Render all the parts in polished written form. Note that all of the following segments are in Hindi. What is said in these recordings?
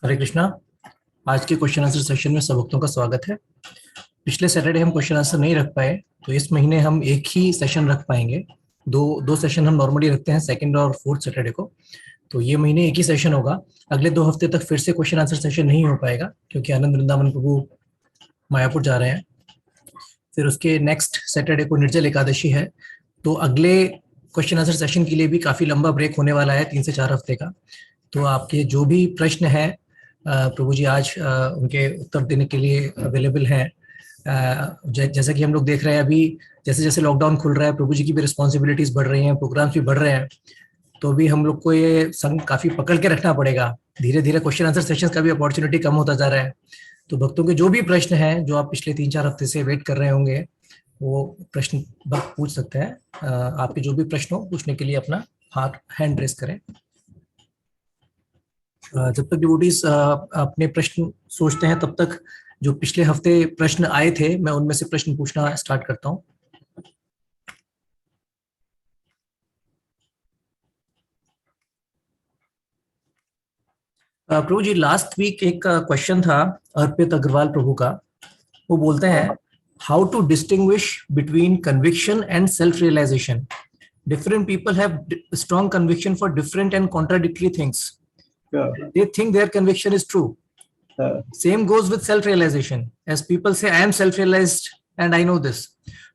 हरे कृष्णा। आज के क्वेश्चन आंसर सेशन में सब भक्तों का स्वागत है। पिछले सैटरडे हम क्वेश्चन आंसर नहीं रख पाए, तो इस महीने हम एक ही सेशन रख पाएंगे। दो दो सेशन हम नॉर्मली रखते हैं, सेकंड और फोर्थ सैटरडे को। तो ये महीने एक ही सेशन होगा। अगले 2 हफ्ते तक फिर से क्वेश्चन आंसर सेशन नहीं हो पाएगा, क्योंकि आनंद वृंदावन प्रभु मायापुर जा रहे हैं। फिर उसके नेक्स्ट सैटरडे को निर्जल एकादशी है, तो अगले क्वेश्चन आंसर सेशन के लिए भी काफी लंबा ब्रेक होने वाला है, 3 से 4 हफ्ते का। तो आपके जो भी प्रश्न है प्रभु जी आज उनके उत्तर देने के लिए अवेलेबल हैं। जैसा कि हम लोग देख रहे हैं अभी, जैसे जैसे लॉकडाउन खुल रहा है, प्रभु जी की भी रिस्पॉन्सिबिलिटीज बढ़ रही हैं, प्रोग्राम्स भी बढ़ रहे हैं। तो भी हम लोग को ये संग काफी पकड़ के रखना पड़ेगा। धीरे धीरे क्वेश्चन आंसर सेशंस का भी अपॉर्चुनिटी कम होता जा रहा है। तो भक्तों के जो भी प्रश्न हैं, जो आप पिछले 3-4 हफ्ते से वेट कर रहे होंगे, वो प्रश्न भक्त पूछ सकते हैं। आपके जो भी प्रश्न हो पूछने के लिए अपना हाथ हैंड रेस करें। जब तक डिवोटीज अपने प्रश्न सोचते हैं, तब तक जो पिछले हफ्ते प्रश्न आए थे, मैं उनमें से प्रश्न पूछना स्टार्ट करता हूँ। प्रभु जी, लास्ट वीक एक क्वेश्चन था अर्पित अग्रवाल प्रभु का। वो बोलते हैं, how to distinguish between conviction and self realisation. Different people have strong conviction for different and contradictory things. They think their conviction is true. Same goes with self-realization. As people say, I am self-realized and I know this.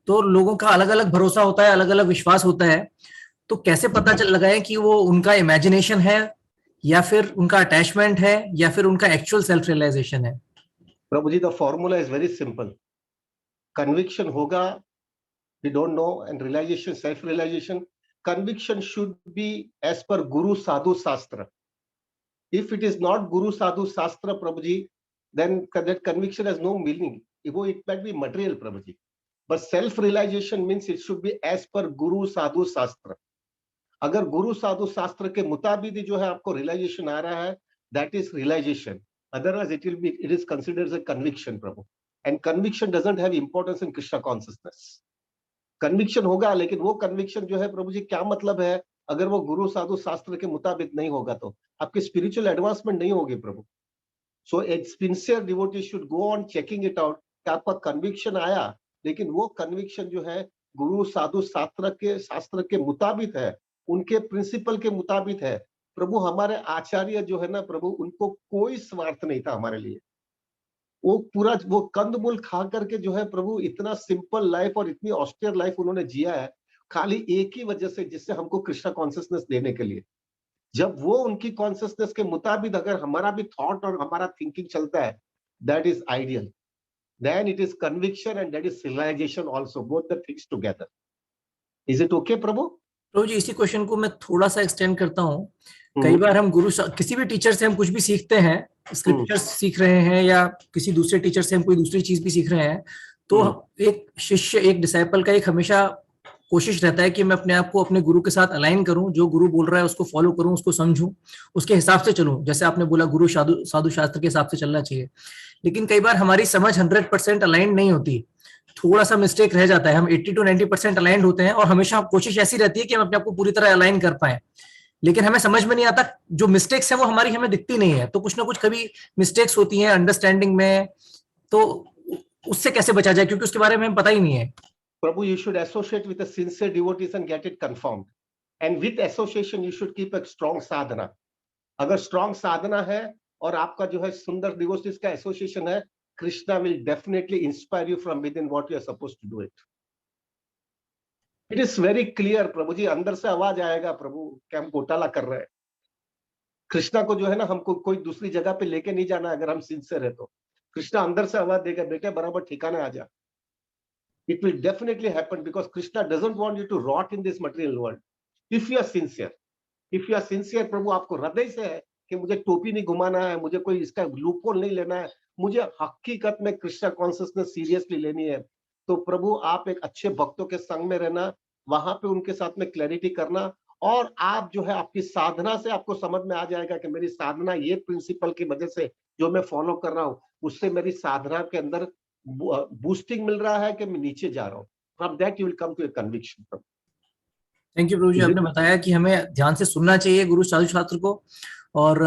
तो लोगों का अलग अलग भरोसा होता है, अलग अलग विश्वास होता है। तो कैसे पता चल लगाए कि वो उनका इमेजिनेशन है, या फिर उनका अटैचमेंट है, या फिर उनका एक्चुअल सेल्फ रियलाइजेशन है? प्रभु ji, the formula is very simple. Conviction होगा, we don't know, and realization, self realization. Conviction should be as per Guru Sadhu Shastra. If it is not Guru Sadhu Shastra, Prabhuji, then that conviction has no meaning. It might be material, Prabhuji, but self realization means it should be as per Guru Sadhu Shastra. अगर गुरु साधु शास्त्र के मुताबिक जो है आपको रियलाइजेशन आ रहा है, that is realization. Otherwise it is considered as a conviction, Prabhu. And conviction doesn't have importance in Krishna consciousness. Conviction होगा, लेकिन वो कन्विक्शन जो है प्रभु जी, क्या मतलब है अगर वो गुरु साधु शास्त्र के मुताबिक नहीं होगा, तो आपकी स्पिरिचुअल एडवांसमेंट नहीं होगी Prabhu. So a sincere devotee should go on checking it out कि आपका कन्विक्शन आया, लेकिन वो कन्विक्शन जो है गुरु साधु शास्त्र के मुताबिक है, उनके प्रिंसिपल के मुताबिक है। प्रभु, हमारे आचार्य जो है ना प्रभु, उनको कोई स्वार्थ नहीं था हमारे लिए। वो पूरा वो कंदमूल खा करके जो है प्रभु, इतना सिंपल लाइफ और इतनी ऑस्टियर लाइफ उन्होंने जिया है, खाली एक ही वजह से, जिससे हमको कृष्णा कॉन्शियसनेस देने के लिए। जब वो उनकी कॉन्शियसनेस के मुताबिक अगर हमारा भी थॉट और हमारा थिंकिंग चलता है, that is ideal, then it is conviction and that is realization also, both the things together. Is it okay Prabhu? Prabhu जी, इसी क्वेश्चन को मैं थोड़ा सा एक्सटेंड करता हूँ। कई बार हम किसी भी टीचर से हम कुछ भी सीखते हैं, स्क्रिप्चर्स सीख रहे हैं, या किसी दूसरे टीचर से हम कोई दूसरी चीज भी सीख रहे हैं, तो एक शिष्य, एक डिसाइपल का एक हमेशा कोशिश रहता है कि मैं अपने आप को अपने गुरु के साथ अलाइन करूं, जो गुरु बोल रहा है उसको फॉलो करूं, उसको समझूं, उसके हिसाब से चलूं। जैसे आपने बोला, गुरु साधु शास्त्र के हिसाब से चलना चाहिए। लेकिन कई बार हमारी समझ 100% अलाइन नहीं होती, थोड़ा सा मिस्टेक रह जाता है। हम 80 to 90% अलाइंड होते हैं, और हमेशा कोशिश ऐसी रहती है कि हम अपने आप को पूरी तरह अलाइन कर पाए, लेकिन हमें समझ में नहीं आता, जो मिस्टेक्स हैं वो हमारी हमें दिखती नहीं है। तो कुछ ना कुछ कभी मिस्टेक्स होती हैं अंडरस्टैंडिंग में, तो उससे कैसे बचा जाए, क्योंकि उसके बारे में हमें पता ही नहीं है। प्रभु, you should associate with a sincere devotees and get it confirmed. And with association you should keep a strong sadhana. अगर strong sadhana है और आपका जो है सुंदर devotees का association है, Krishna will definitely inspire you from within what you are supposed to do it. It is very clear प्रभु जी, अंदर से आवाज आएगा प्रभु कि हम घोटाला कर रहे हैं। कृष्णा को जो है ना, हमको कोई दूसरी जगह पे लेके नहीं जाना। अगर हम सिंसियर है तो कृष्णा अंदर से आवाज देगा, बेटे बराबर ठिकाने आ जा। It will definitely happen because Krishna doesn't want you to rot in this material world. If you are sincere, प्रभु, आपको हृदय से है कि मुझे टोपी नहीं घुमाना है, मुझे कोई इसका लूपहोल नहीं लेना है, मुझे हकीकत में कृष्णा कॉन्शियसनेस सीरियसली लेनी है, तो प्रभु आप एक अच्छे भक्तों के संग में रहना, वहां पे उनके साथ में क्लैरिटी करना, और आप जो है आपकी साधना से आपको समझ में आ जाएगा कि मेरी साधना ये प्रिंसिपल की वजह से जो मैं फॉलो कर रहा हूं, उससे मेरी साधना के अंदर बूस्टिंग मिल रहा है कि मैं नीचे जा रहा हूं। From that you will come to a conviction. Thank you Prabhu ji, आपने बताया कि हमें ध्यान से सुनना चाहिए गुरु साधु शास्त्र को, और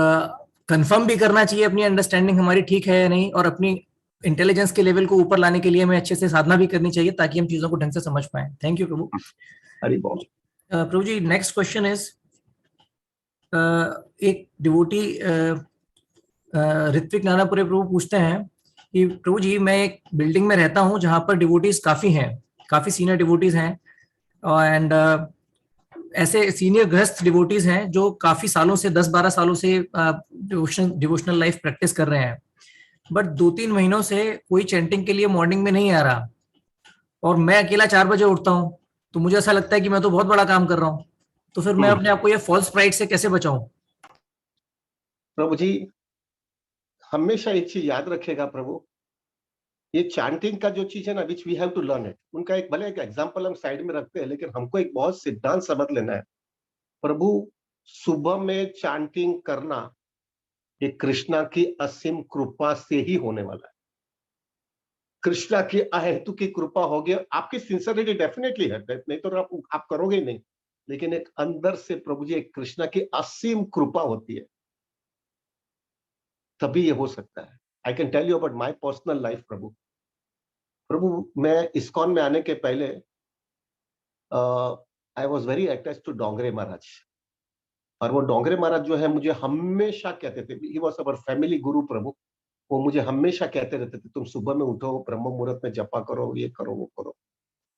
कंफर्म भी करना चाहिए अपनी अंडरस्टैंडिंग हमारी ठीक है या नहीं, और अपनी इंटेलिजेंस के लेवल को ऊपर लाने के लिए हमें अच्छे से साधना भी करनी चाहिए ताकि हम चीजों को ढंग से समझ पाए। थैंक यू प्रभु। हरि बोल। प्रभु जी, नेक्स्ट क्वेश्चन इज, एक डिवोटी ऋत्विक नानापुरे प्रभु पूछते हैं कि प्रभु जी, मैं एक बिल्डिंग में रहता हूँ जहाँ पर डिवोटीज काफी हैं, काफी सीनियर डिवोटीज हैं, एंड ऐसे सीनियर गृहस्थ डिवोटीज हैं जो काफी सालों से, 10-12 सालों से डिवोशनल लाइफ प्रैक्टिस कर रहे हैं, बट 2-3 महीनों से कोई चैंटिंग के लिए मॉर्निंग में नहीं आ रहा, और मैं अकेला 4 बजे उठता हूँ, तो मुझे ऐसा लगता है कि मैं तो बहुत बड़ा काम कर रहा हूँ, तो फिर मैं अपने आप को ये फॉल्स प्राइड से कैसे बचाऊं? प्रभु जी हमेशा एक चीज याद रखेगा प्रभु, ये चैंटिंग का जो चीज है ना, which we have to learn it, उनका एक भले एक एग्जांपल हम साइड में रखते हैं, लेकिन हमको एक बहुत सिद्धांत समझ लेना है। प्रभु, सुबह में चैंटिंग करना ये कृष्णा की असीम कृपा से ही होने वाला है। कृष्णा की अहेतु की कृपा होगी, आपकी सिंसियरिटी डेफिनेटली है, नहीं तो आप करोगे ही नहीं, लेकिन एक अंदर से प्रभु जी एक कृष्णा की असीम कृपा होती है, तभी ये हो सकता है। I can tell you about my personal life Prabhu. Prabhu, मैं इस्कॉन में आने के पहले I was very attach to Dongre Maharaj, और वो डोंगरे महाराज जो है मुझे हमेशा कहते थे, ही वॉज अवर फैमिली गुरु प्रभु, वो मुझे हमेशा कहते रहते थे तुम सुबह में उठो, ब्रह्म मुहूर्त में जपा करो, ये करो वो करो।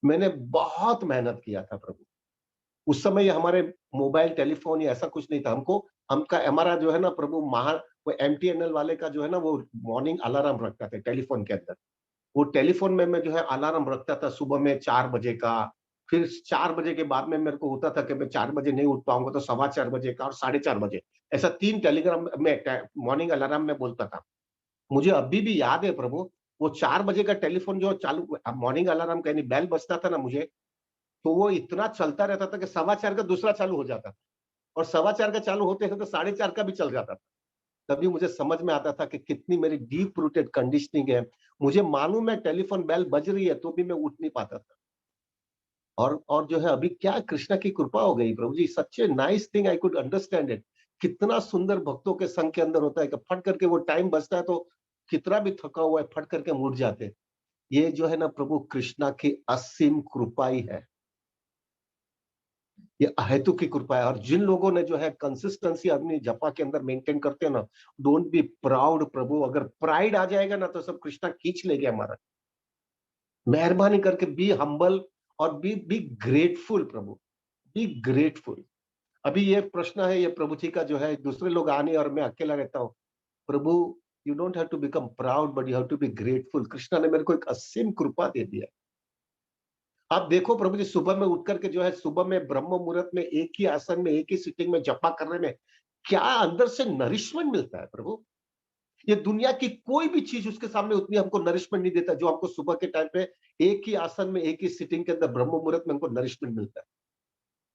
मैंने बहुत मेहनत किया था प्रभु। उस समय ये हमारे मोबाइल टेलीफोन या ऐसा कुछ नहीं था, हमका हमारा जो है ना प्रभु, वो एमटीएनएल वाले का जो है ना, वो मॉर्निंग अलार्म रखता था टेलीफोन के अंदर। वो टेलीफोन में मैं जो है अलार्म रखता था सुबह में 4 बजे का, फिर 4 बजे के बाद में मेरे को होता था कि मैं 4 बजे नहीं उठ पाऊंगा तो 4:15 बजे का और 4:30 बजे, ऐसा 3 टेलीग्राम में मॉर्निंग अलार्म में बोलता था। मुझे अभी भी याद है प्रभु, वो 4 बजे का टेलीफोन जो चालू मॉर्निंग अलार्म का बेल बजता था ना मुझे, तो वो इतना चलता रहता था कि 4:15 का दूसरा चालू हो जाता था, और 4:15 का चालू होते हैं तो 4:30 का भी चल जाता था। तभी मुझे समझ में आता था कि कितनी मेरी डीप रूटेड कंडीशनिंग है। मुझे मालूम है टेलीफोन बेल बज रही है तो भी मैं उठ नहीं पाता था। और जो है अभी क्या कृष्णा की कृपा हो गई प्रभु जी, such a nice thing, I could understand it. कितना सुंदर भक्तों के संग के अंदर होता है कि फट करके वो टाइम बचता है तो कितना भी थका हुआ है फट करके मुड़ जाते। ये जो है ना प्रभु कृष्णा की असीम कृपा ही है, ये अहेतु की कृपा है। और जिन लोगों ने जो है कंसिस्टेंसी अपनी जपा के अंदर मेंटेन करते हैं ना, डोंट बी प्राउड प्रभु, अगर प्राइड आ जाएगा ना तो सब कृष्णा खींच लेगा हमारा। मेहरबानी करके बी हम्बल और be grateful Prabhu, be grateful. अभी ये प्रश्न है ये प्रभु जी का जो है, दूसरे लोग आने और मैं अकेला रहता हूँ। प्रभु, you don't have to become proud but you have to be grateful. Krishna ने मेरे को एक असीम कृपा दे दिया। आप देखो प्रभु जी, सुबह में उठ करके जो है, सुबह में ब्रह्म मुहूर्त में एक ही आसन में एक ही सिटिंग में जपा करने में क्या अंदर से नरिशमेंट मिलता है प्रभु। ये दुनिया की कोई भी चीज उसके सामने उतनी हमको नरिशमेंट नहीं देता जो हमको सुबह के टाइम पे एक ही आसन में एक ही सिटिंग के अंदर ब्रह्म मुहूर्त में हमको नरिशमेंट मिलता है।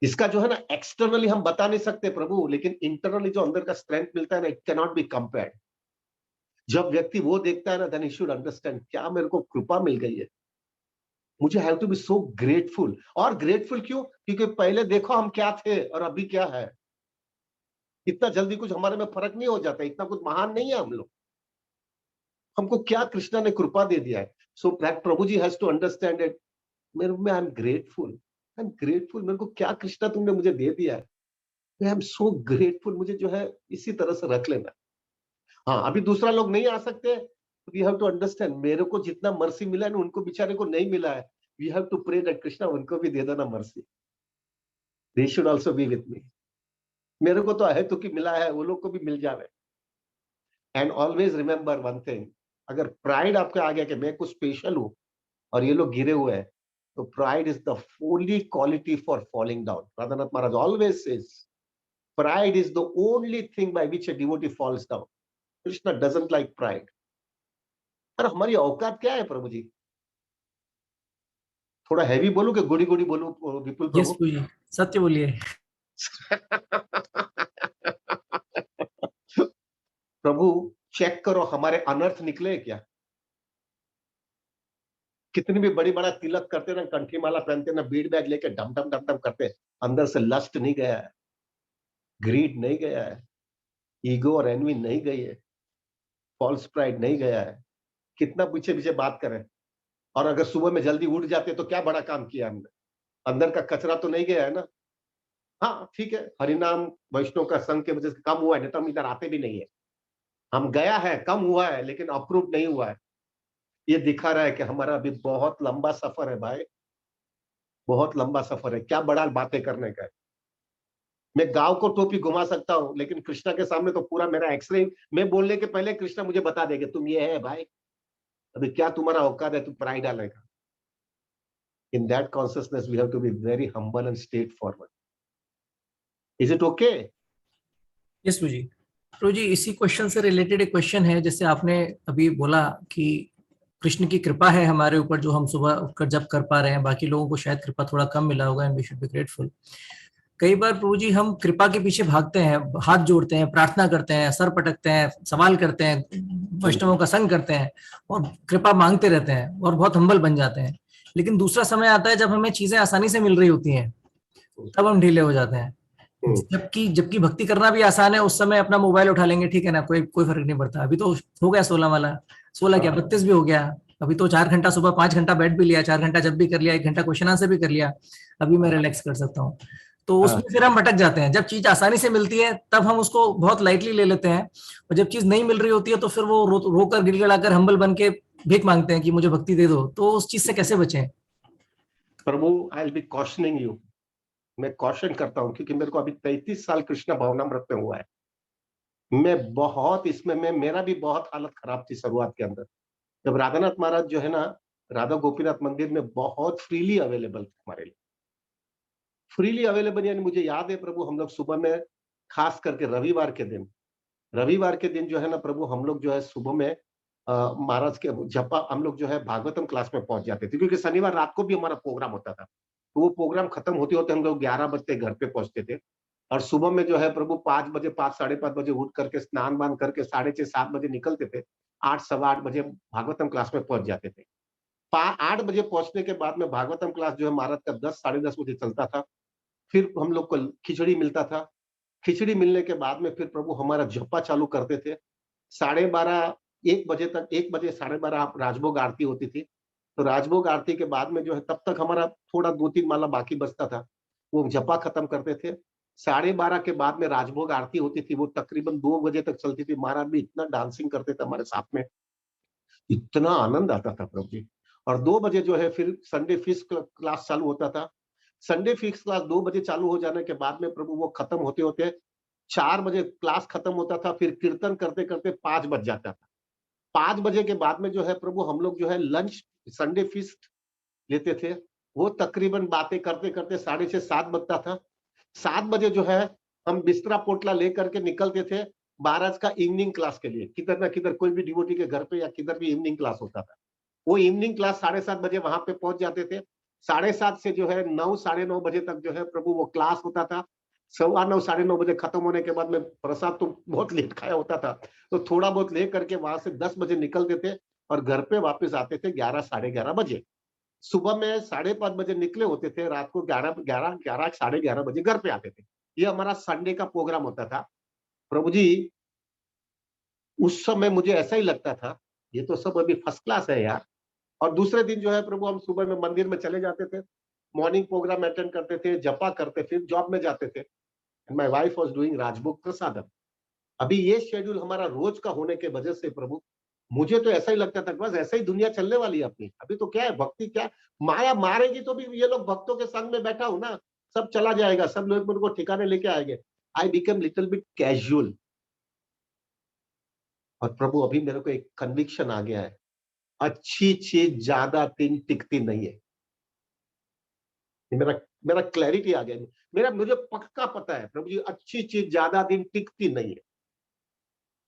इसका जो है ना एक्सटर्नली हम बता नहीं सकते प्रभु, लेकिन इंटरनली जो अंदर का स्ट्रेंथ मिलता है ना, it can not be compared. जब व्यक्ति वो देखता है ना, देन ही शुड अंडरस्टैंड क्या मेरे को कृपा मिल गई है। मुझे have to be so grateful. और ग्रेटफुल क्यों? क्योंकि पहले देखो हम क्या थे और अभी क्या है। इतना जल्दी कुछ हमारे में फर्क नहीं हो जाता, इतना कुछ महान नहीं है हम लोग। हमको क्या कृष्णा ने कृपा दे दिया है। So Prabhu ji has to understand it. मेरे में I am grateful, I am grateful. मेरे को क्या कृष्णा तुमने मुझे दे दिया है, आई एम सो ग्रेटफुल। मुझे जो है इसी तरह से रख लेना। हाँ, अभी दूसरा लोग नहीं आ सकते, वी हैव टू अंडरस्टैंड मेरे को जितना मर्सी मिला है ना उनको बेचारे को नहीं मिला है। We have to pray that Krishna उनको भी दे देना mercy, they should also be with me. मेरे को तो है तो कि मिला है, वो लोग को भी मिल जावे। And always remember one thing, अगर प्राइड आपके आ गया कि मैं कुछ स्पेशल हूं और ये लोग गिरे हुए हैं, तो pride is the only quality for falling down. Radhanath Maharaj always says pride is the only thing by which a devotee falls down. Krishna doesn't like pride. और हमारी औकात क्या है प्रभु जी? थोड़ा हैवी बोलूं कि गुड़ी गुड़ी बोलूं विपुल यस प्रभु? प्रभु जी, सत्य बोलिए। प्रभु, चेक करो हमारे अनर्थ निकले क्या? कितनी भी बड़ी बड़ा तिलक करते ना, कंठी माला पहनते ना, बीड बैग लेके डम डम डम डम करते, अंदर से लस्ट नहीं गया है, ग्रीड नहीं गया है, ईगो और एनवी नहीं गई है, फॉल्स प्राइड नहीं गया है, कितना पीछे पीछे बात करें। और अगर सुबह में जल्दी उठ जाते तो क्या बड़ा काम किया हमने, अंदर का कचरा तो नहीं गया है ना। हाँ ठीक है, हरिनाम वैष्णव का संघ के वजह से कम हुआ है, नहीं तो हम इधर आते भी नहीं है। हम गया है, कम हुआ है, लेकिन अप्रूव नहीं हुआ है। ये दिखा रहा है कि हमारा अभी बहुत लंबा सफर है भाई, बहुत लंबा सफर है। क्या बड़ा बातें करने का है। मैं गांव को टोपी घुमा सकता हूँ, लेकिन कृष्णा के सामने तो पूरा मेरा एक्सरे, मैं बोलने के पहले कृष्णा मुझे बता देगा तुम ये है भाई, अभी क्या तुम्हारा औकात है, तुम प्राइड डालेगा। In that consciousness, we have to be very humble and straightforward. Is it okay? Yes प्रभु जी। प्रभु जी, इसी क्वेश्चन से रिलेटेड एक क्वेश्चन है, जैसे आपने अभी बोला कि कृष्ण की कृपा है हमारे ऊपर जो हम सुबह उठकर जब कर पा रहे हैं, बाकी लोगों को शायद कृपा थोड़ा कम मिला होगा, and we should be grateful. कई बार प्रभु जी हम कृपा के पीछे भागते हैं, हाथ जोड़ते हैं, प्रार्थना करते हैं, सर पटकते हैं, सवाल करते हैं, वैष्णवों का संग करते हैं और कृपा मांगते रहते हैं और बहुत हम्बल बन जाते हैं। लेकिन दूसरा समय आता है जब हमें चीजें आसानी से मिल रही होती हैं, तब हम ढीले हो जाते हैं। जबकि जबकि भक्ति करना भी आसान है, उस समय अपना मोबाइल उठा लेंगे, ठीक है ना, कोई कोई फर्क नहीं पड़ता। अभी तो हो गया 16 वाला, 16 क्या 32 भी हो गया। अभी तो 4 घंटा सुबह, 5 घंटा बैठ भी लिया, 4 घंटा जब भी कर लिया, 1 घंटा क्वेश्चन आंसर भी कर लिया, अभी मैं रिलैक्स कर सकता हूँ। तो उसमें फिर हम भटक जाते हैं। जब चीज आसानी से मिलती है तब हम उसको बहुत लाइटली ले लेते हैं, और जब चीज नहीं मिल रही होती है तो फिर वो रोकर गिड़गिड़ाकर हम्बल बन के भीख मांगते हैं कि मुझे भक्ति दे दो। तो उस चीज से कैसे बचें? प्रभु, I will be cautioning you. मैं कॉशन करता हूँ, क्योंकि मेरे को अभी 33 साल कृष्ण भावनामृत में हुआ है। मैं बहुत इसमें, मेरा भी बहुत हालत खराब थी शुरुआत के अंदर, जब राधानाथ महाराज जो है ना, राधा गोपीनाथ मंदिर में बहुत फ्रीली अवेलेबल थे हमारे लिए। फ्रीली अवेलेबल यानी मुझे याद है प्रभु, हम लोग सुबह में, खास करके रविवार के दिन जो है ना प्रभु, हम लोग जो है सुबह में महाराज के जपा, हम लोग जो है भागवतम क्लास में पहुंच जाते थे, क्योंकि शनिवार रात को भी हमारा प्रोग्राम होता था। तो वो प्रोग्राम खत्म होते होते हम लोग 11 बजे घर पे पहुंचते थे। और सुबह में जो है प्रभु 5 बजे, 5 साढ़े 5 बजे उठ करके स्नान वान करके 6:30 7 बजे निकलते थे। 8 सवा 8 बजे भागवतम क्लास में पहुंच जाते थे। 8 बजे पहुंचने के बाद में भागवतम क्लास जो है महाराज का 10 साढ़े 10 बजे चलता था। फिर हम लोग को खिचड़ी मिलता था। खिचड़ी मिलने के बाद में फिर प्रभु हमारा जपा चालू करते थे। 12:30 1 बजे तक, 1 बजे 12:30 राजभोग आरती होती थी। तो राजभोग आरती के बाद में जो है तब तक हमारा थोड़ा 2-3 माला बाकी बचता था। वो जपा खत्म करते थे। 12:30 के बाद में राजभोग आरती होती थी, वो तकरीबन 2 बजे तक चलती थी। महाराज भी इतना डांसिंग करते थे हमारे साथ में, इतना आनंद आता था प्रभु जी। और 2 बजे जो है फिर संडे फिक्स क्लास चालू होता था। संडे फिक्स क्लास 2 बजे चालू हो जाने के बाद में प्रभु वो खत्म होते-होते 4 बजे क्लास खत्म होता था, फिर कीर्तन करते-करते 5 बज जाता था। 5 बजे के बाद में जो है प्रभु हम लोग जो है लंच, संडे फीस्ट लेते थे। वो तकरीबन बातें करते-करते 6:30 7 बजता था। 7 बजे जो है हम बिस्तरा पोटला लेकर के निकलते थे महाराज का इवनिंग क्लास के लिए। किधर ना किधर कोई भी डिवोटी के घर पे या किधर भी इवनिंग क्लास होता था। वो इवनिंग क्लास 7:30 बजे वहां पे पहुंच जाते थे। 7:30 से जो है 9 साढ़े 9 बजे तक जो है प्रभु वो क्लास होता था। 9:15 साढ़े 9 बजे खत्म होने के बाद में प्रसाद तो बहुत लेट खाया होता था, तो थोड़ा बहुत ले करके वहां से 10 बजे निकलते थे और घर पे वापस आते थे 11 साढ़े 11 बजे। सुबह में 5:30 बजे निकले होते थे, रात को 11 साढ़े 11 बजे घर पे आते थे। ये हमारा संडे का प्रोग्राम होता था। प्रभु जी, उस समय मुझे ऐसा ही लगता था, ये तो सब अभी फर्स्ट क्लास है यार। और दूसरे दिन जो है प्रभु हम सुबह में मंदिर में चले जाते थे, मॉर्निंग प्रोग्राम अटेंड करते थे, जपा करते, फिर जॉब में जाते थे। माय वाइफ वाज डूइंग राजभोग प्रसादम। अभी ये शेड्यूल हमारा रोज का होने के वजह से प्रभु, मुझे तो ऐसा ही लगता था बस ऐसा ही दुनिया चलने वाली है अपनी। अभी तो क्या है, भक्ति क्या, माया मारेगी तो भी ये लोग भक्तों के संग में बैठा हूं ना, सब चला जाएगा, सब लोग मेरे को ठिकाने लेके आएंगे। I become little bit casual. और प्रभु अभी मेरे को एक कन्विक्शन आ गया है, अच्छी चीज ज्यादा दिन टिकती नहीं है। ये मेरा मेरा क्लैरिटी आ गया। मेरा मुझे पक्का पता है प्रभु जी, अच्छी चीज ज्यादा दिन टिकती नहीं है।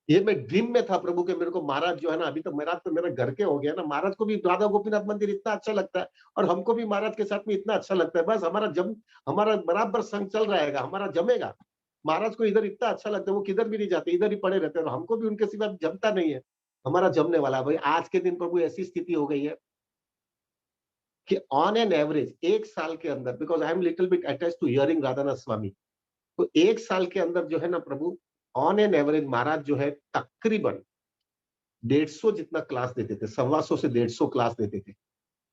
ये मैं ड्रीम में था प्रभु के, मेरे को महाराज जो है ना, अभी तो महाराज तो मेरे घर के हो गया ना, महाराज को भी राधा गोपीनाथ मंदिर इतना अच्छा लगता है और हमको भी महाराज के साथ में इतना अच्छा लगता है। बस हमारा बराबर संग चल रहेगा, हमारा जमेगा। महाराज को इधर इतना अच्छा लगता है, वो किधर भी नहीं जाते, इधर ही पड़े रहते हैं। हमको भी उनके सिवा जमता नहीं है, हमारा जमने वाला है। भाई आज के दिन प्रभु ऐसी स्थिति हो गई है कि ऑन एन एवरेज 1 साल के अंदर, because I am little bit attach to hearing Radhanath Swami, तो 1 साल के अंदर जो है ना प्रभु ऑन एन एवरेज महाराज जो है तकरीबन 150 जितना क्लास देते थे, 125 से 150 क्लास देते थे।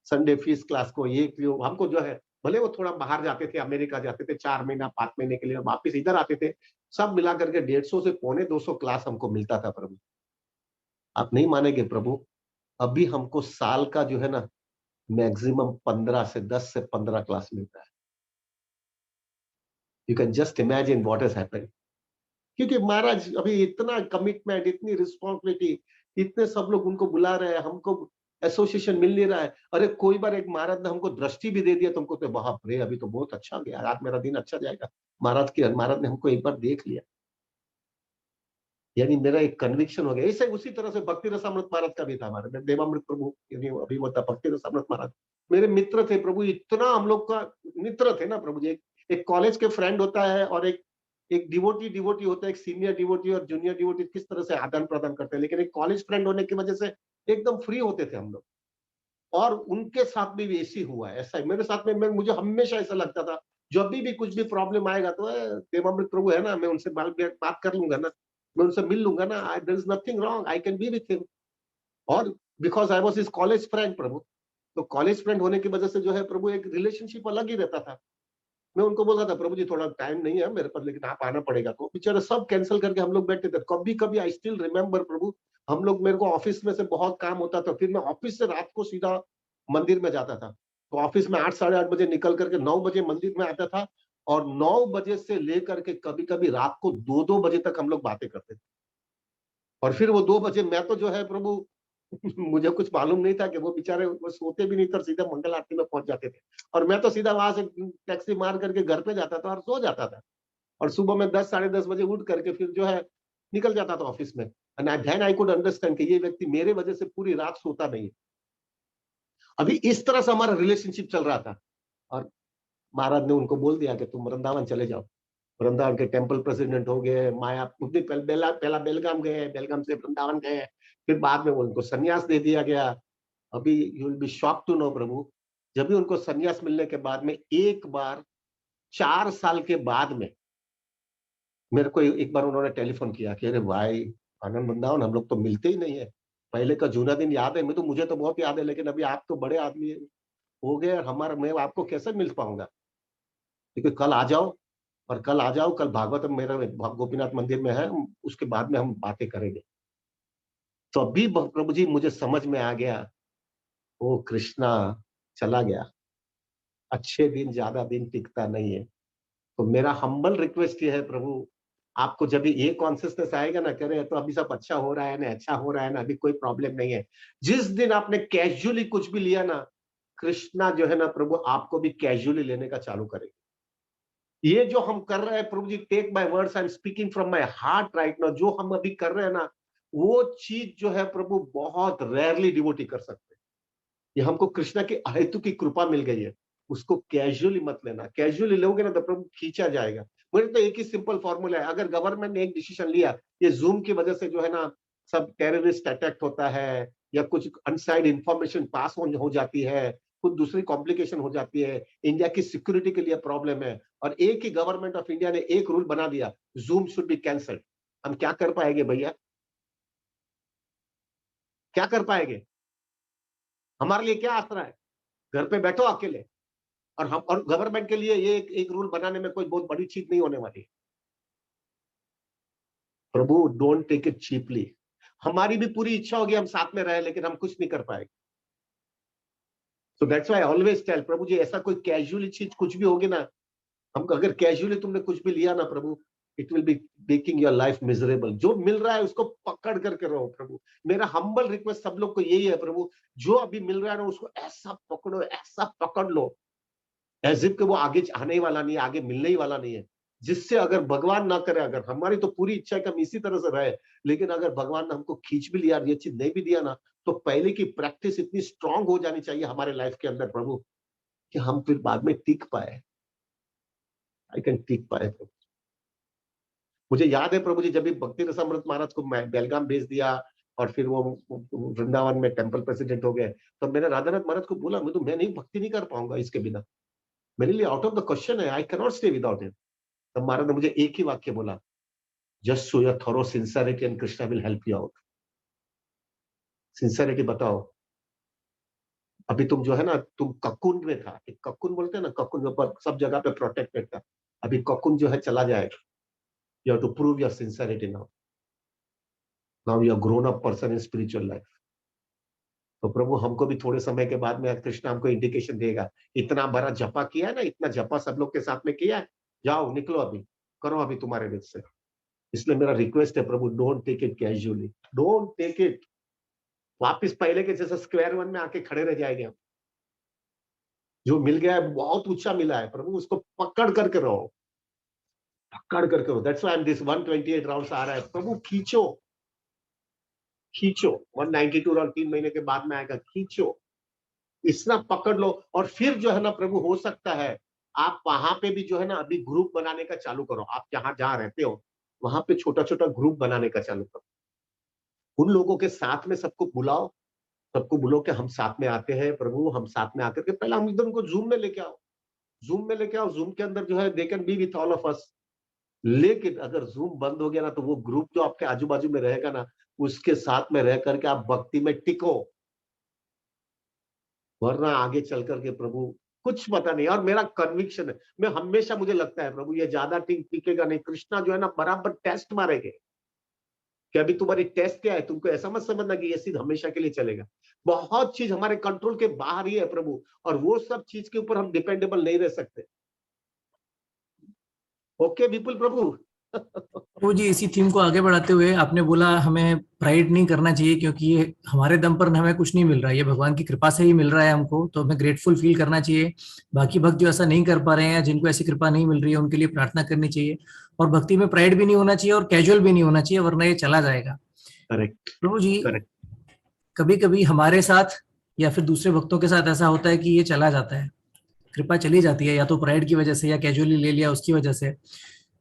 संडे फीस क्लास को ये हमको जो है, भले वो थोड़ा बाहर जाते थे, अमेरिका जाते थे 4 महीना 5 महीने के लिए, वापस इधर आते थे, सब मिला करके 150 से पौने 200 क्लास हमको मिलता था प्रभु। आप नहीं मानेंगे प्रभु, अभी हमको साल का जो है ना मैक्सिमम 15 से 10 से 15 क्लास मिलता है। You can just imagine what has happened. क्योंकि महाराज अभी इतना कमिटमेंट, इतनी रिस्पॉन्सिबिलिटी, इतने सब लोग उनको बुला रहे हैं, हमको एसोसिएशन मिल नहीं रहा है। अरे कोई बार एक महाराज ने हमको दृष्टि भी दे दिया, तुमको तो बाप रे, अभी तो बहुत अच्छा गया, आज मेरा दिन अच्छा जाएगा। महाराज ने हमको एक बार देख लिया, यानी मेरा एक कन्विक्शन हो गया। ऐसे उसी तरह से भक्ति रसामृत महाराज का भी था। हमारे देवामृत प्रभु यानी अभी वो था भक्ति रसामृत महाराज, मेरे मित्र थे प्रभु। इतना हम लोग का मित्र थे ना प्रभु जी। एक कॉलेज के फ्रेंड होता है और एक एक डिवोटी होता है, एक सीनियर डिवोटी और जूनियर डिवोटी किस तरह से आदान प्रदान करते हैं, लेकिन एक कॉलेज फ्रेंड होने की वजह से एकदम फ्री होते थे हम लोग। और उनके साथ भी ऐसी हुआ है, ऐसा ही मेरे साथ में। मुझे हमेशा ऐसा लगता था, जब भी कुछ भी प्रॉब्लम आएगा तो देवामृत प्रभु है ना, मैं उनसे बात कर लूंगा ना, मैं उनसे मिल लूंगा ना, there is nothing wrong, I can be with him. और because I was his college friend प्रभु, तो कॉलेज फ्रेंड होने की वजह से जो है प्रभु एक रिलेशनशिप अलग ही रहता था। मैं उनको बोलता था, प्रभु जी थोड़ा टाइम नहीं है मेरे पास, लेकिन आप आना पड़ेगा। तो बेचारे सब कैंसिल करके हम लोग बैठते थे। कभी कभी आई स्टिल रिमेम्बर प्रभु, हम लोग, मेरे को ऑफिस में से बहुत काम होता था, फिर मैं ऑफिस से रात को सीधा मंदिर में जाता था। तो ऑफिस में 8 साढ़े 8 बजे निकल करके 9 बजे मंदिर में आता था, और 9 बजे से लेकर के कभी कभी रात को 2-2 बजे तक हम लोग बातें करते थे। और फिर वो 2 बजे मैं तो जो है प्रभु मुझे कुछ मालूम नहीं था कि वो बेचारे वो सोते भी नहीं थे, सीधा मंगल आरती में पहुंच जाते थे। और मैं तो सीधा वहां से टैक्सी मार करके घर पे जाता था और सो जाता था। और सुबह में 10 साढ़े 10 बजे उठ करके फिर जो है निकल जाता था ऑफिस में। And then I could understand कि ये व्यक्ति मेरे वजह से पूरी रात सोता नहीं है। अभी इस तरह से हमारा रिलेशनशिप चल रहा था। और महाराज ने उनको बोल दिया कि तुम वृंदावन चले जाओ। वृंदावन के टेम्पल प्रेसिडेंट हो गए, माया उतनी पहला बेलगाम गए, बेलगाम से वृंदावन गए, फिर बाद में उनको संन्यास दे दिया गया। अभी you will be shock to know प्रभु, जब भी उनको संन्यास मिलने के बाद में एक बार 4 साल के बाद में मेरे को एक बार उन्होंने टेलीफोन किया कि अरे भाई आनंद वृंदावन, हम लोग तो मिलते ही नहीं है। पहले का जूना दिन याद है? मुझे तो बहुत याद है, लेकिन अभी आप तो बड़े आदमी हो गए और हमारा, मैं आपको कैसे मिल पाऊंगा? क्योंकि कल आ जाओ, और कल आ जाओ, कल भागवत मेरा गोपीनाथ मंदिर में है, उसके बाद में हम बातें करेंगे। तो अभी प्रभु जी मुझे समझ में आ गया, ओ कृष्णा चला गया, अच्छे दिन ज्यादा दिन टिकता नहीं है। तो मेरा हम्बल रिक्वेस्ट ये है प्रभु, आपको जब ये कॉन्सियसनेस आएगा ना, करे तो अभी सब अच्छा हो रहा है ना, अच्छा हो रहा है ना, अभी कोई प्रॉब्लम नहीं है। जिस दिन आपने कैजुअली कुछ भी लिया ना, कृष्णा जो है ना प्रभु आपको भी कैजुअली लेने का चालू करेगा। ये जो हम कर रहे हैं प्रभु जी, take my words, I am speaking from my heart right now, जो हम अभी कर रहे हैं ना, वो चीज जो है प्रभु बहुत रेयरली डिवोटी कर सकते हैं। ये हमको कृष्णा की अहेतु की कृपा मिल गई है। उसको कैजुअली मत लेना, कैजुअली लोगे ना तो प्रभु खींचा जाएगा। मुझे तो एक ही सिंपल फॉर्मूला है, अगर गवर्नमेंट ने एक डिसीजन लिया, ये जूम की वजह से जो है ना सब टेररिस्ट अटैक होता है, या कुछ अनसाइड इंफॉर्मेशन पास हो जाती है, कुछ दूसरी कॉम्प्लिकेशन हो जाती है, इंडिया की सिक्योरिटी के लिए प्रॉब्लम है, और एक ही गवर्नमेंट ऑफ इंडिया ने एक रूल बना दिया, जूम शुड बी कैंसल्ड। हम क्या कर पाएंगे भैया? क्या कर पाएंगे? हमारे लिए क्या आसरा है? घर पे बैठो अकेले। और गवर्नमेंट के लिए ये एक रूल बनाने में कोई बहुत बड़ी चीज नहीं होने वाली। प्रभु डोंट टेक इट चीपली। हमारी भी पूरी इच्छा होगी हम साथ में रहे, लेकिन हम कुछ नहीं कर पाएंगे। So that's why I always tell प्रभु जी, ऐसा कोई कैजुअली चीज कुछ भी होगी ना, हमको अगर कैजुअली तुमने कुछ भी लिया ना प्रभु, it will be making your life miserable. जो मिल रहा है उसको पकड़ करके रहो प्रभु। मेरा हम्बल रिक्वेस्ट सब लोग को यही है प्रभु, जो अभी मिल रहा है ना उसको ऐसा पकड़ो, ऐसा पकड़ लो, एज इफ कि वो आगे आने ही वाला नहीं है, आगे मिलने ही वाला नहीं है। जिससे अगर भगवान ना करे, अगर हमारी तो पूरी इच्छा है कि हम इसी तरह से रहे, लेकिन अगर भगवान ने हमको खींच भी लिया, ये चीज नहीं भी दिया ना, तो पहले की प्रैक्टिस इतनी स्ट्रांग हो जानी चाहिए हमारे लाइफ के अंदर प्रभु, कि हम फिर बाद में टिक पाए। आई कैन टिक पाए प्रभु। मुझे याद है प्रभु जी, जब भी भक्ति रसामृत महाराज को मैं बेलगाम भेज दिया, और फिर वो वृंदावन में टेम्पल प्रेसिडेंट हो गए, तो मैंने राधानाथ महाराज को बोला, मैं नहीं भक्ति नहीं कर पाऊंगा इसके बिना, मेरे लिए आउट ऑफ द क्वेश्चन है, I cannot stay without him. तब महाराज ने मुझे एक ही वाक्य बोला, just show your thorough sincerity and Krishna will help you out. Sincerity बताओ। अभी तुम जो है ना, तुम ककुन में था, एक ककुन बोलते हैं ना, ककुन में पर सब जगह पे प्रोटेक्टेड था। अभी ककुन जो है चला जाएगा। You have to prove your sincerity now. Now you are grown up person in spiritual life. तो प्रभु हमको भी थोड़े समय के बाद में कृष्ण हमको इंडिकेशन देगा। इतना बड़ा जपा किया है ना, इतना जपा सब लोग के साथ में किया है, जाओ निकलो अभी, करो अभी तुम्हारे बीच से। इसलिए मेरा रिक्वेस्ट है प्रभु, don't take it casually, don't take it. वापिस पहले के जैसे स्क्वायर वन में आके खड़े रह जाएंगे हम। जो मिल गया है बहुत ऊंचा मिला है प्रभु, उसको पकड़ करके रहो, पकड़ करके रहो। That's why I am this 128 rounds आ रहा है प्रभु, खींचो खींचो। 192 राउंड 3 महीने के बाद में आएगा, खींचो, इतना पकड़ लो। और फिर जो है ना प्रभु, हो सकता है आप वहां पे भी जो है ना अभी ग्रुप बनाने का चालू करो। आप जहां जहां रहते हो वहां पे छोटा छोटा ग्रुप बनाने का चालू करो। उन लोगों के साथ में सबको बुलाओ, सबको बोलो कि हम साथ में आते हैं प्रभु, हम साथ में आकर के पहले हम एकदम को जूम में लेके आओ। जूम में लेके आओ, जूम के अंदर जो है they can be with all of us. लेकिन अगर जूम बंद हो गया ना, तो वो ग्रुप जो आपके आजू बाजू में रहेगा ना, उसके साथ में रह करके आप भक्ति में टिको, वरना आगे चल करके प्रभु कुछ पता नहीं। और मेरा कन्विक्शन है, मैं हमेशा मुझे लगता है प्रभु ये ज्यादा टिकेगा नहीं। कृष्णा जो है ना बराबर टेस्ट मारेंगे कि अभी तुम्हारी टेस्ट क्या है। तुमको ऐसा मत समझना कि ये सीध हमेशा के लिए चलेगा। बहुत चीज हमारे कंट्रोल के बाहर ही है प्रभु, और वो सब चीज के ऊपर हम डिपेंडेबल नहीं रह सकते। ओके विपुल प्रभु। वो जी, इसी थीम को आगे बढ़ाते हुए आपने बोला हमें प्राइड नहीं करना चाहिए, क्योंकि ये हमारे दम पर हमें कुछ नहीं मिल रहा है, ये भगवान की कृपा से ही मिल रहा है हमको, तो हमें ग्रेटफुल फील करना चाहिए। बाकी भक्त जो ऐसा नहीं कर पा रहे हैं, जिनको ऐसी कृपा नहीं मिल रही है, उनके लिए प्रार्थना करनी चाहिए। और भक्ति में प्राइड भी नहीं होना चाहिए और कैजुअल भी नहीं होना चाहिए, वरना ये चला जाएगा। करेक्ट। प्रभु जी, करेक्ट। कभी कभी हमारे साथ या फिर दूसरे भक्तों के साथ ऐसा होता है कि ये चला जाता है, कृपा चली जाती है, या तो प्राइड की वजह से या कैजुअली ले लिया उसकी वजह से।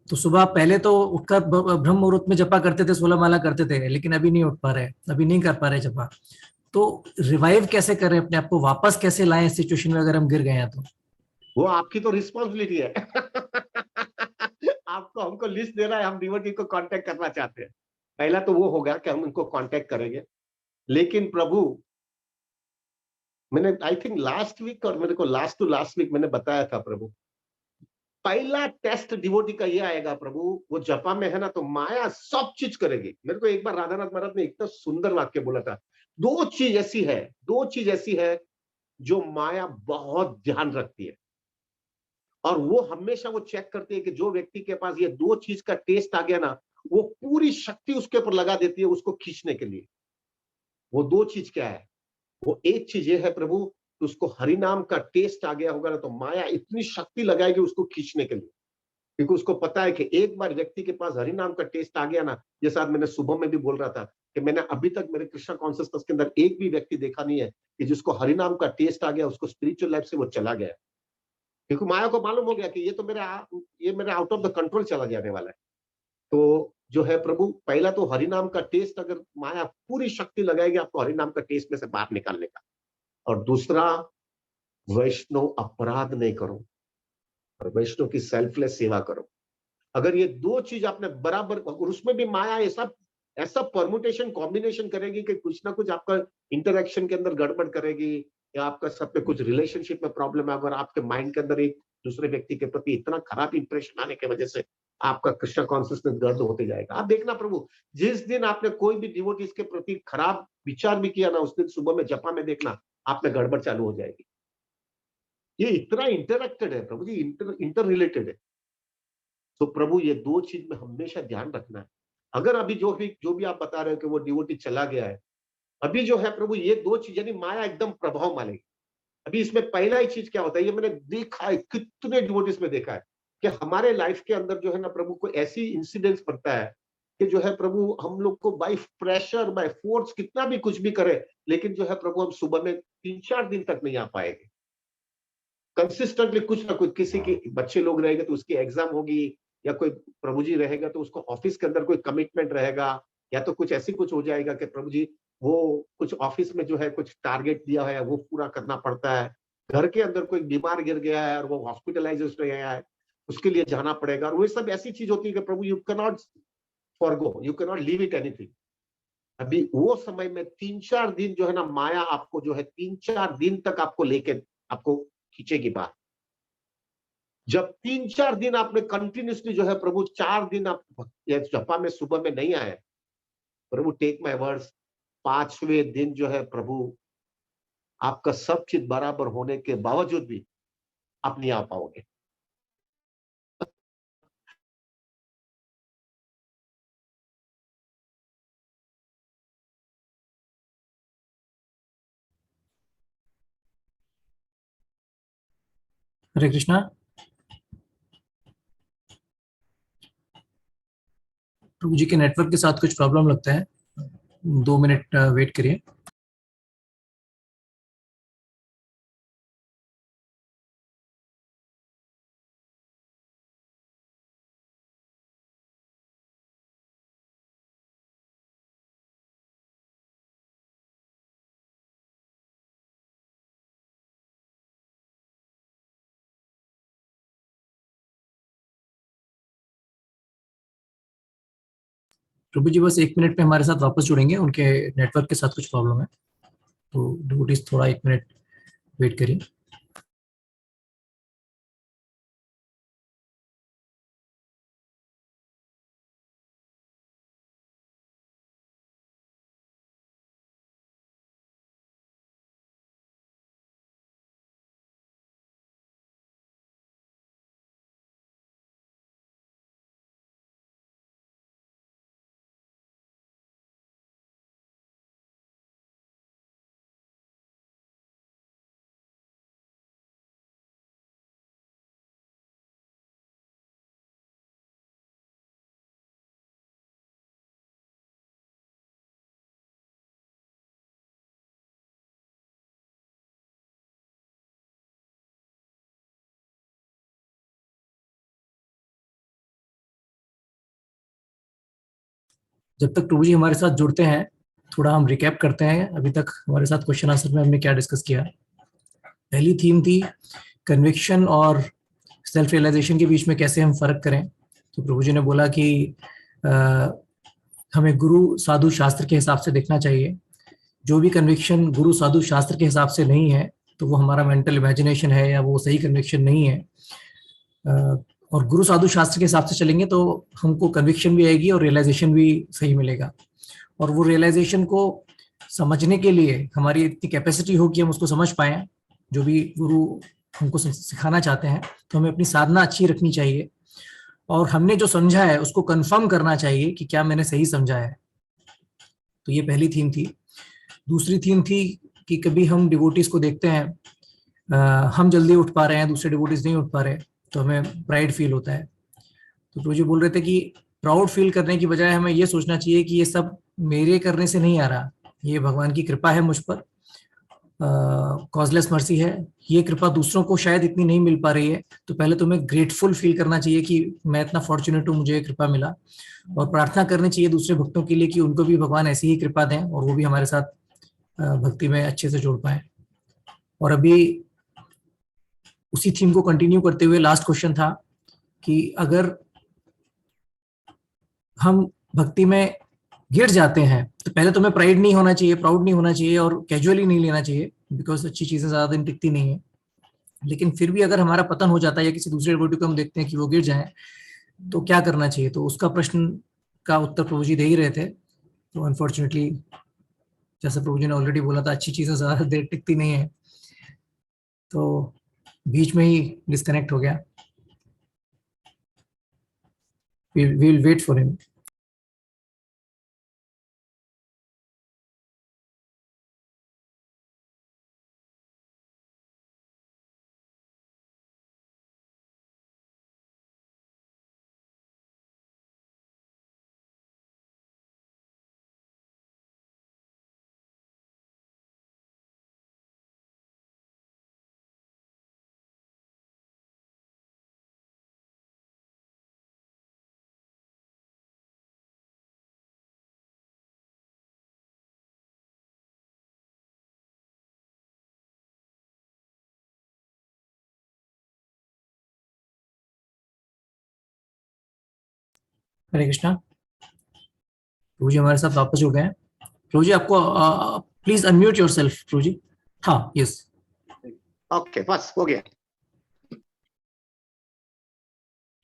तो सुबह पहले तो उठकर ब्रह्म मुहूर्त में जपा करते थे, 16 माला करते थे, लेकिन अभी नहीं उठ पा रहे, अभी नहीं कर पा रहे जपा। तो रिवाइव कैसे करें अपने आप को, वापस कैसे लाएं इस सिचुएशन में अगर हम गिर गए हैं तो? वो आपकी तो रिस्पॉन्सिबिलिटी है। आपको हमको लिस्ट देना है, हम डिवोटी को कांटेक्ट करना चाहते हैं। पहला तो वो होगा कि हम उनको कांटेक्ट करेंगे। लेकिन प्रभु, मैंने आई थिंक लास्ट वीक और मेरे को लास्ट टू लास्ट वीक मैंने बताया था प्रभु, पहला टेस्ट डिवोटी का ये आएगा प्रभु, वो जपा में है ना तो माया सब चीज करेगी। मेरे को एक बार राधानाथ महाराज ने इतना सुंदर वाक्य बोला था, दो चीज ऐसी है, दो चीज ऐसी है जो माया बहुत ध्यान रखती है, और वो हमेशा वो चेक करती है कि जो व्यक्ति के पास ये दो चीज का टेस्ट आ गया ना, वो पूरी शक्ति उसके ऊपर लगा देती है उसको खींचने के लिए। वो दो चीज क्या है? वो एक चीज ये है प्रभु, उसको हरि नाम का टेस्ट आ गया होगा ना, तो माया इतनी शक्ति लगाएगी उसको खींचने के लिए। क्योंकि उसको पता है कि एक बार व्यक्ति के पास हरि नाम का टेस्ट आ गया ना, जैसा मैंने सुबह में भी बोल रहा था कि मैंने अभी तक मेरे कृष्णा कॉन्शियसनेस के अंदर एक भी व्यक्ति देखा नहीं है कि जिसको हरि नाम का टेस्ट आ गया उसको स्पिरिचुअल लाइफ से वो चला गया। क्योंकि माया को मालूम हो गया कि ये मेरा आउट ऑफ द कंट्रोल चला जाने वाला है। तो जो है प्रभु, पहला तो हरि नाम का टेस्ट, अगर माया पूरी शक्ति लगाएगी आपको हरि नाम का टेस्ट में से बाहर निकालने का। और दूसरा, वैष्णव अपराध नहीं करो और वैष्णव की सेल्फलेस सेवा करो। अगर ये दो चीज आपने बराबर, और उसमें भी माया ऐसा ऐसा परमुटेशन कॉम्बिनेशन करेगी कि कुछ ना कुछ आपका इंटरेक्शन के अंदर गड़बड़ करेगी, या आपका सब पे कुछ रिलेशनशिप में प्रॉब्लम है, अगर आपके माइंड के अंदर एक दूसरे व्यक्ति के प्रति इतना खराब इंप्रेशन आने की वजह से आपका कृष्ण कॉन्शियसनेस गर्द होते जाएगा। आप देखना प्रभु, जिस दिन आपने कोई भी डिवोटीज के प्रति खराब विचार भी किया ना, उस दिन सुबह में जपा में देखना आप में गड़बड़ चालू हो जाएगी। ये इतना इंटरेक्टेड है प्रभु जी, इंटर रिलेटेड है। तो प्रभु ये दो चीज में हमेशा ध्यान रखना है। अगर अभी जो भी आप बता रहे हो कि वो डिवोटी चला गया है, अभी जो है प्रभु ये दो चीज, यानी माया एकदम प्रभाव मानेगी। अभी इसमें पहला ही चीज क्या होता है, ये मैंने देखा है, कितने डिवोटीज में देखा है कि हमारे लाइफ के अंदर जो है ना प्रभु, को ऐसी इंसिडेंट्स पड़ता है कि जो है प्रभु, हम लोग को बाय प्रेशर बाय फोर्स कितना भी कुछ भी करे, लेकिन जो है प्रभु हम सुबह में 3-4 दिन तक नहीं आ पाएंगे कंसिस्टेंटली। कुछ ना कुछ, किसी की बच्चे लोग रहेंगे तो उसकी एग्जाम होगी, या कोई प्रभु जी रहेगा तो उसको ऑफिस के अंदर कोई कमिटमेंट रहेगा, या तो कुछ ऐसी कुछ हो जाएगा कि प्रभु जी वो कुछ ऑफिस में जो है कुछ टारगेट दिया है वो पूरा करना पड़ता है। घर के अंदर कोई बीमार गिर गया है और वो हॉस्पिटलाइज रह गया है, उसके लिए जाना पड़ेगा। और वो सब ऐसी चीज होती है कि प्रभु you can not forgo, you can not leave it anything. अभी वो समय में 3-4 दिन जो है ना, माया आपको जो है 3-4 दिन तक आपको लेके आपको खींचेगी बात। जब 3-4 दिन आपने कंटिन्यूसली जो है प्रभु 4 दिन आप जपा में सुबह में नहीं आए, प्रभु टेक माय वर्ड्स, 5वें दिन जो है प्रभु आपका सब चीज बराबर होने के बावजूद भी आप नहीं आ पाओगे। हरे कृष्णा। प्रभु जी के नेटवर्क के साथ कुछ प्रॉब्लम लगता है, 2 मिनट वेट करिए। प्रभु जी बस 1 मिनट में हमारे साथ वापस जुड़ेंगे, उनके नेटवर्क के साथ कुछ प्रॉब्लम है, तो डिवोटीज थोड़ा 1 मिनट वेट करिए। जब तक प्रभु जी हमारे साथ जुड़ते हैं, थोड़ा हम रिकैप करते हैं अभी तक हमारे साथ क्वेश्चन आंसर में हमने क्या डिस्कस किया। पहली थीम थी कन्विक्शन और सेल्फ रियलाइजेशन के बीच में कैसे हम फर्क करें। तो प्रभु जी ने बोला कि अ, हमें गुरु साधु शास्त्र के हिसाब से देखना चाहिए। जो भी कन्विक्शन गुरु साधु शास्त्र के हिसाब से नहीं है, तो वो हमारा मेंटल इमेजिनेशन है या वो सही कन्विक्शन नहीं है। और गुरु साधु शास्त्र के हिसाब से चलेंगे तो हमको कन्विक्शन भी आएगी और रियलाइजेशन भी सही मिलेगा। और वो रियलाइजेशन को समझने के लिए हमारी इतनी कैपेसिटी हो कि हम उसको समझ पाए, जो भी गुरु हमको सिखाना चाहते हैं। तो हमें अपनी साधना अच्छी रखनी चाहिए और हमने जो समझा है उसको कंफर्म करना चाहिए कि क्या मैंने सही समझा है। तो ये पहली थीम थी। दूसरी थीम थी कि कभी हम डिवोटीज को देखते हैं, हम जल्दी उठ पा रहे हैं, दूसरे डिवोटीज नहीं उठ पा रहे, तो हमें प्राइड फील होता है। तो प्रभु जी बोल रहे थे कि प्राउड फील करने की बजाय हमें ये सोचना चाहिए कि ये सब मेरे करने से नहीं आ रहा, ये भगवान की कृपा है मुझ पर, कॉजलेस मर्सी है। ये कृपा दूसरों को शायद इतनी नहीं मिल पा रही है, तो पहले तुम्हें ग्रेटफुल फील करना चाहिए कि मैं इतना फॉर्चुनेट हूँ, मुझे ये कृपा मिला। और प्रार्थना करनी चाहिए दूसरे भक्तों के लिए कि उनको भी भगवान ऐसी ही कृपा दें और वो भी हमारे साथ भक्ति में अच्छे से जुड़ पाए। और अभी उसी थीम को कंटिन्यू करते हुए लास्ट क्वेश्चन था कि अगर हम भक्ति में गिर जाते हैं तो पहले तुम्हें प्राइड नहीं होना चाहिए, प्राउड नहीं होना चाहिए और कैजुअली नहीं लेना चाहिए, बिकॉज अच्छी चीजें ज्यादा दिन टिकती नहीं है। लेकिन फिर भी अगर हमारा पतन हो जाता है या किसी दूसरे डिवोटी को हम देखते हैं कि वो गिर जाए, तो क्या करना चाहिए। तो उसका प्रश्न का उत्तर प्रभु जी दे ही रहे थे। तो अनफॉर्चुनेटली, जैसे प्रभु जी ने ऑलरेडी बोला था, अच्छी चीजें ज्यादा देर टिकती नहीं है, तो बीच में ही डिस्कनेक्ट हो गया। we'll wait for him. हरे कृष्णा। प्रभु जी हमारे साथ वापस जुड़ गए हैं। प्रभु जी आपको प्लीज अनम्यूट योरसेल्फ प्रभु जी। हाँ, यस। ओके, बस हो गया।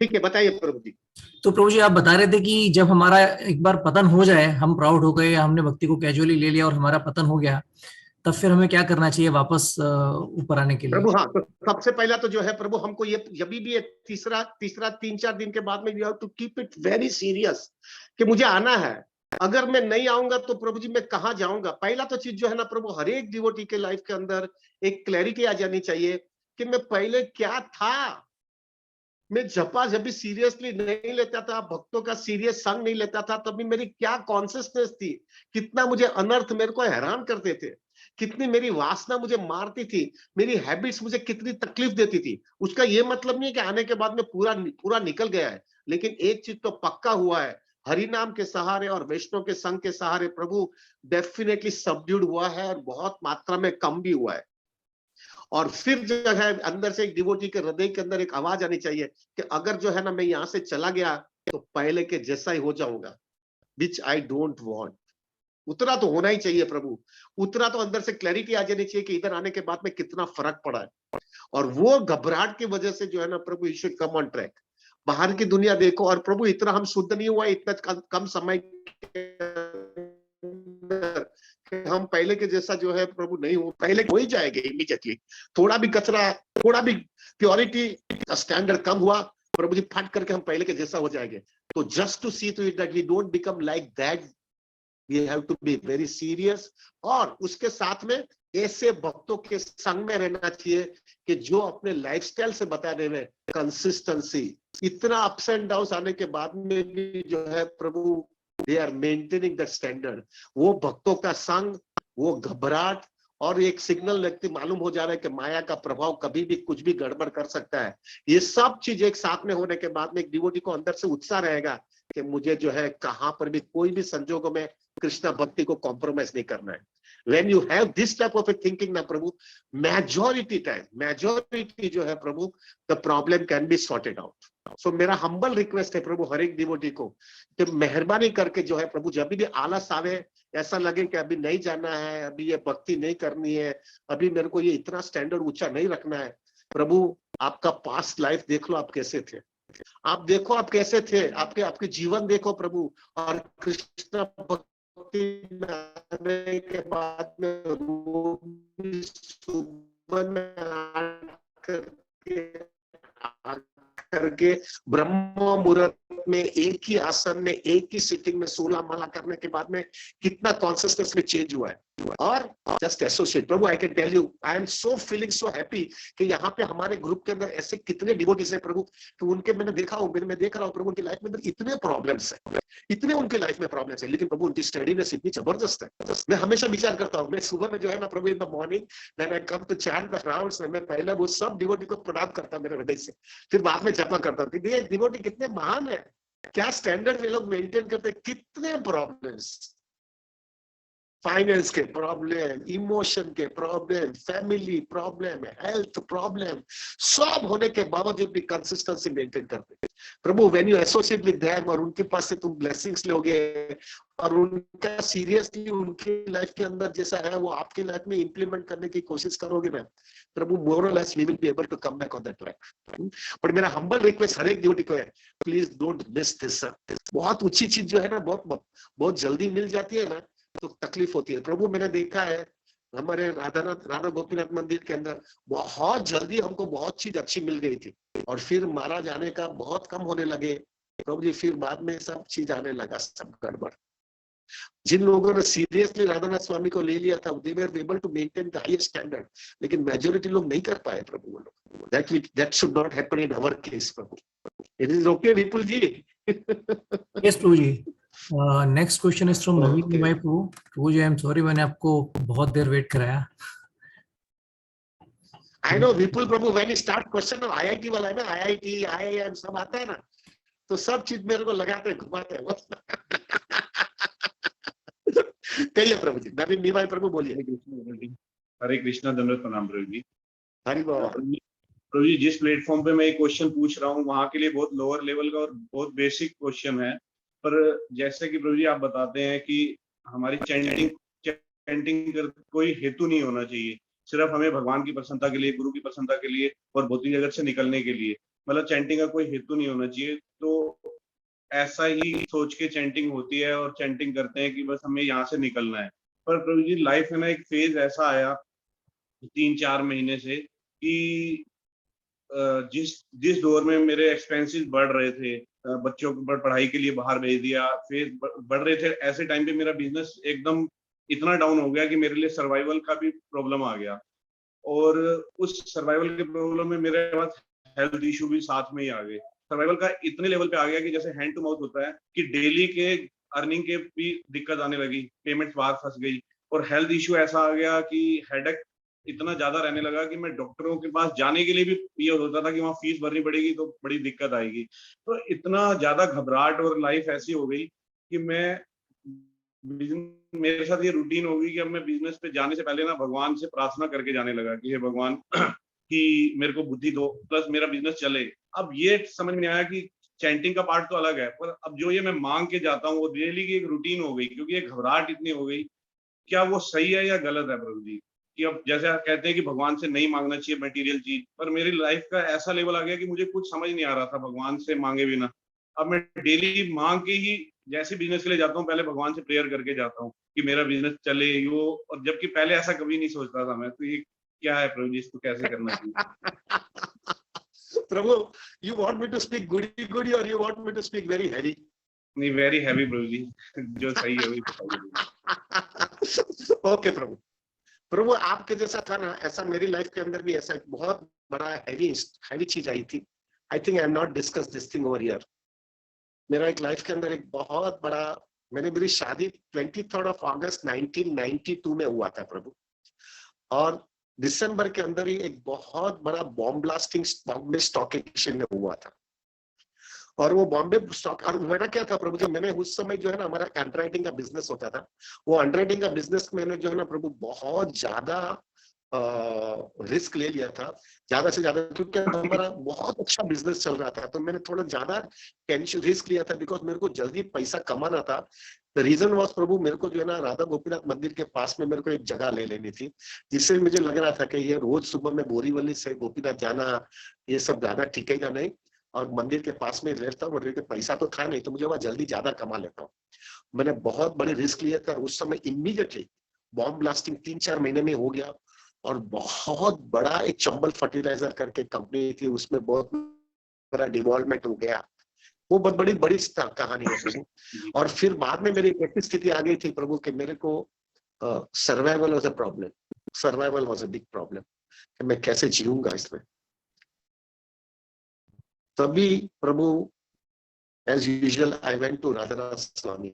ठीक है, बताइए प्रभु जी। तो प्रभु जी आप बता रहे थे कि जब हमारा एक बार पतन हो जाए, हम प्राउड हो गए या हमने भक्ति को कैजुअली ले लिया और हमारा पतन हो गया, तब फिर हमें क्या करना चाहिए वापस ऊपर आने के लिए? प्रभु, हाँ, तो सबसे पहला तो जो है प्रभु, हमको ये जब भी तीसरा तीसरा 3-4 दिन के बाद में you have to keep it very serious कि मुझे आना है। अगर मैं नहीं आऊंगा तो प्रभु जी मैं कहाँ जाऊंगा? पहला तो चीज जो है ना प्रभु, हर एक डिवोटी के लाइफ के अंदर एक क्लैरिटी आ जानी चाहिए कि मैं पहले क्या था। मैं जपा जब भी सीरियसली नहीं लेता था, भक्तों का सीरियस संग नहीं लेता था, तभी मेरी क्या कॉन्सियसनेस थी, कितना मुझे अनर्थ मेरे को हैरान करते थे, कितनी मेरी वासना मुझे मारती थी, मेरी हैबिट्स मुझे कितनी तकलीफ देती थी। उसका ये मतलब नहीं है कि आने के बाद में पूरा पूरा निकल गया है, लेकिन एक चीज तो पक्का हुआ है, हरि नाम के सहारे और वैष्णव के संग के सहारे प्रभु डेफिनेटली सबड्यूड हुआ है और बहुत मात्रा में कम भी हुआ है। और फिर जो है अंदर से एक डिवोटी के हृदय के अंदर एक आवाज आनी चाहिए कि अगर जो है ना मैं यहाँ से चला गया तो पहले के जैसा ही हो जाऊंगा, विच आई डोंट वांट। उतना तो होना ही चाहिए प्रभु, उतना तो अंदर से क्लैरिटी आ जानी चाहिए कि इधर आने के बाद में कितना फर्क पड़ा है। और वो घबराहट की वजह से जो है ना प्रभु, you should come on track. बाहर की दुनिया देखो और प्रभु इतना हम शुद्ध नहीं हुआ इतना कम समय हम पहले के जैसा जो है प्रभु नहीं हो, पहले हो ही जाएंगे इमीडिएटली। थोड़ा भी कचरा, थोड़ा भी प्योरिटी का स्टैंडर्ड कम हुआ प्रभु जी, फट करके हम पहले के जैसा हो जाएंगे। तो just to see to it that we don't become like that, we have to be very serious. और उसके साथ में ऐसे भक्तों के संग में रहना चाहिए कि जो अपने लाइफस्टाइल से बता रहे हैं कंसिस्टेंसी। इतना अप्स एंड डाउन आने के बाद में भी जो है प्रभु they are maintaining that standard. वो भक्तों का संग, वो घबराहट और एक सिग्नल लगती मालूम हो जा रहा है कि माया का प्रभाव कभी भी कुछ भी गड़बड़ कर सकता है। ये सब चीज एक साथ में होने के बाद में एक डिवोटी को अंदर से उत्साह रहेगा कि मुझे जो है कहां पर भी कोई भी संजोगों में कृष्णा भक्ति को कॉम्प्रोमाइज नहीं करना है। When you have this type of a thinking ना प्रभु, majority जो है प्रभु, the problem can be sorted out. So मेरा humble request है प्रभु हर एक डिवोटी को कि मेहरबानी करके जो है प्रभु, जब भी आलस आवे, ऐसा लगे कि अभी नहीं जाना है, अभी ये भक्ति नहीं करनी है, अभी मेरे को ये इतना स्टैंडर्ड ऊंचा नहीं रखना है, प्रभु आपका पास्ट लाइफ देख लो, आप कैसे थे, आप देखो आप कैसे थे, आपके जीवन देखो प्रभु। और कृष्ण भक्ति में आने के बाद में सुबह में करके ब्रह्म मुहूर्त में एक ही आसन में एक ही सिटिंग में 16 माला करने के बाद में कितना कॉन्सियसनेस में चेंज हुआ है। और जस्ट एसोसिएट प्रभु, I can tell you, I am so feeling so happy कि यहाँ पे हमारे ग्रुप के अंदर ऐसे कितने डिवोटीज हैं प्रभु कि उनके मैंने देखा हूँ, मैं देख रहा हूँ प्रभु, उनकी लाइफ में इतने प्रॉब्लम्स है, इतने उनके लाइफ में प्रॉब्लम्स है, लेकिन प्रभु उनकी स्टडीनेस इतनी जबरदस्त है। मैं हमेशा विचार करता हूँ, मैं सुबह में जो है ना प्रभु in the morning when I come to chant the crowds, मैं पहले वो सब डिवोटी को प्रणाम करता मेरे हृदय से, फिर बाद में जपा करता हूँ कि ये डिवोटी कितने महान है, क्या स्टैंडर्ड वे लोग मेंटेन करते, कितने प्रॉब्लम्स, फाइनेंस के प्रॉब्लम, इमोशन के problem, family problem, health problem, सब होने के बावजूद भी कंसिस्टेंसी मेंटेन करते प्रभु। When you associate with them और उनके पास से तुम ब्लेसिंग्स लोगे और उनका सीरियसली उनके लाइफ के अंदर जैसा है वो आपके लाइफ में इंप्लीमेंट करने की कोशिश करोगे ना प्रभु, मोर और less we will be able to come back on that track. पर मेरा हम्बल रिक्वेस्ट हर एक डिवोटी को है, प्लीज डोंट मिस दिस। बहुत ऊंची चीज जो है ना बहुत जल्दी मिल जाती है ना तो तकलीफ होती है प्रभु। मैंने देखा है हमारे राधा गोपीनाथ मंदिर के अंदर बहुत जल्दी हमको बहुत चीज अच्छी मिल गई थी और फिर महाराज आने का बहुत कम होने लगे प्रभु जी, फिर बाद में सब चीज आने लगा, सब गड़बड़। जिन लोगों ने सीरियसली राधानाथ स्वामी को ले लिया था, they were able to maintain the highest standard, लेकिन मेजॉरिटी लोग नहीं कर पाए प्रभु। वो लोग that should not happen in our case प्रभु। It is okay Vipul ji. Yes प्रभु जी। Next question is from Naveen भाई। प्रभु जी आई एम सॉरी, मैंने आपको बहुत देर वेट कराया। I know विपुल प्रभु, when you start question IIT वाला है ना, IIT IIM सब आता है ना, तो सब चीज मेरे को लगाते हैं, घुमाते हैं। कहिए प्रभु जी, नवीन नीवाई प्रभु बोलिए। हरे कृष्णा, दंडवत प्रणाम प्रभु जी। हरि बोल। प्रभु जी, जिस प्लेटफॉर्म पे मैं एक क्वेश्चन पूछ रहा हूँ वहां के लिए बहुत लोअर लेवल का और बहुत बेसिक क्वेश्चन है, पर जैसे कि प्रभु जी आप बताते हैं कि हमारी चैंटिंग कर कोई हेतु नहीं होना चाहिए, सिर्फ हमें भगवान की प्रसन्नता के लिए, गुरु की प्रसन्नता के लिए और भौतिक जगत से निकलने के लिए, मतलब चैंटिंग का कोई हेतु नहीं होना चाहिए। तो ऐसा ही सोच के चैंटिंग होती है और चैंटिंग करते हैं कि बस हमें यहाँ से निकलना है। पर प्रभु जी लाइफ में ना एक फेज ऐसा आया 3-4 महीने से कि जिस जिस दौर में मेरे एक्सपेंसेस बढ़ रहे थे, बच्चों को पढ़ाई के लिए बाहर भेज दिया, फिर बढ़ रहे थे, ऐसे टाइम पे मेरा बिजनेस एकदम इतना डाउन हो गया कि मेरे लिए सर्वाइवल का भी प्रॉब्लम आ गया। और उस सर्वाइवल के प्रॉब्लम में मेरे पास हेल्थ इशू भी साथ में ही आ गए। सर्वाइवल का इतने लेवल पे आ गया कि जैसे हैंड टू माउथ होता है कि डेली के अर्निंग के भी दिक्कत आने लगी, पेमेंट्स बाहर फंस गई और हेल्थ इशू ऐसा आ गया कि हेडेक इतना ज्यादा रहने लगा कि मैं डॉक्टरों के पास जाने के लिए भी ये होता था कि वहां फीस भरनी पड़ेगी तो बड़ी दिक्कत आएगी। तो इतना ज्यादा घबराहट और लाइफ ऐसी हो गई कि मेरे साथ ये रूटीन हो गई कि अब मैं बिजनेस पे जाने से पहले ना भगवान से प्रार्थना करके जाने लगा कि हे भगवान कि मेरे को बुद्धि दो, प्लस मेरा बिजनेस चले। अब ये समझ में आया कि चैंटिंग का पार्ट तो अलग है, पर अब जो ये मैं मांग के जाता हूँ वो डेली की एक रूटीन हो गई, क्योंकि ये घबराहट इतनी हो गई। क्या वो सही है या गलत है प्रभु जी? कि अब जैसे आप कहते हैं कि भगवान से नहीं मांगना चाहिए मटेरियल चीज, पर मेरी लाइफ का ऐसा लेवल आ गया कि मुझे कुछ समझ नहीं आ रहा था भगवान से मांगे बिना। अब मैं डेली मांग के ही जैसे बिजनेस के लिए जाता हूँ, पहले भगवान से प्रेयर करके जाता हूँ कि मेरा बिजनेस चले यो, और जबकि पहले ऐसा कभी नहीं सोचता था मैं। तो ये क्या है प्रभु जी, इसको कैसे करना चाहिए? प्रभु, you want me to speak goody or you want me to speak very heavy? नहीं, वेरी हैवी प्रभु जी, जो सही है वही बताइए। ओके प्रभु। प्रभु आपके जैसा था ना, ऐसा मेरी लाइफ के अंदर भी ऐसा बहुत बड़ा हैवी चीज आई थी। आई think I am not discuss this thing over here. मेरा एक लाइफ के अंदर एक बहुत बड़ा, मेरी शादी 23rd of August 1992 में हुआ था प्रभु, और दिसंबर के अंदर ही एक बहुत बड़ा bomb blasting Bombay stock exchange में हुआ था। और वो बॉम्बे स्टॉक, और मेरा क्या था प्रभु जी, मैंने उस समय जो है ना, हमारा अंडरराइटिंग का बिजनेस होता था, वो अंडरराइटिंग का बिजनेस मैंने जो है ना प्रभु बहुत ज्यादा रिस्क ले लिया था, ज्यादा से ज्यादा, क्योंकि हमारा बहुत अच्छा बिजनेस चल रहा था। तो मैंने थोड़ा ज्यादा टेंशन रिस्क लिया था, बिकॉज मेरे को जल्दी पैसा कमाना था। द रीजन वॉज प्रभु, मेरे को जो है ना राधा गोपीनाथ मंदिर के पास में मेरे को एक जगह ले लेनी थी, जिससे मुझे लग रहा था कि ये रोज सुबह में बोरीवली से गोपीनाथ जाना, ये सब ज्यादा टिकेगा नहीं, और मंदिर के पास में रहता हूँ, पैसा तो था नहीं, तो मुझे वहां जल्दी ज्यादा कमा लेता हूँ। मैंने बहुत बड़े रिस्क लिए था। उस समय इमीडिएटली बॉम्ब ब्लास्टिंग 3-4 महीने में हो गया, और बहुत बड़ा एक चंबल फर्टिलाइजर करके कंपनी थी, उसमें बहुत बड़ा डिवॉल्वमेंट हो गया। वो बहुत बड़ी कहानी है प्रभु। और फिर बाद में मेरी एक स्थिति आ गई थी प्रभु कि मेरे को survival was a problem, survival was a big problem, कि मैं कैसे जीऊंगा इसमें। तभी प्रभु as usual I went to Radhanath Swami.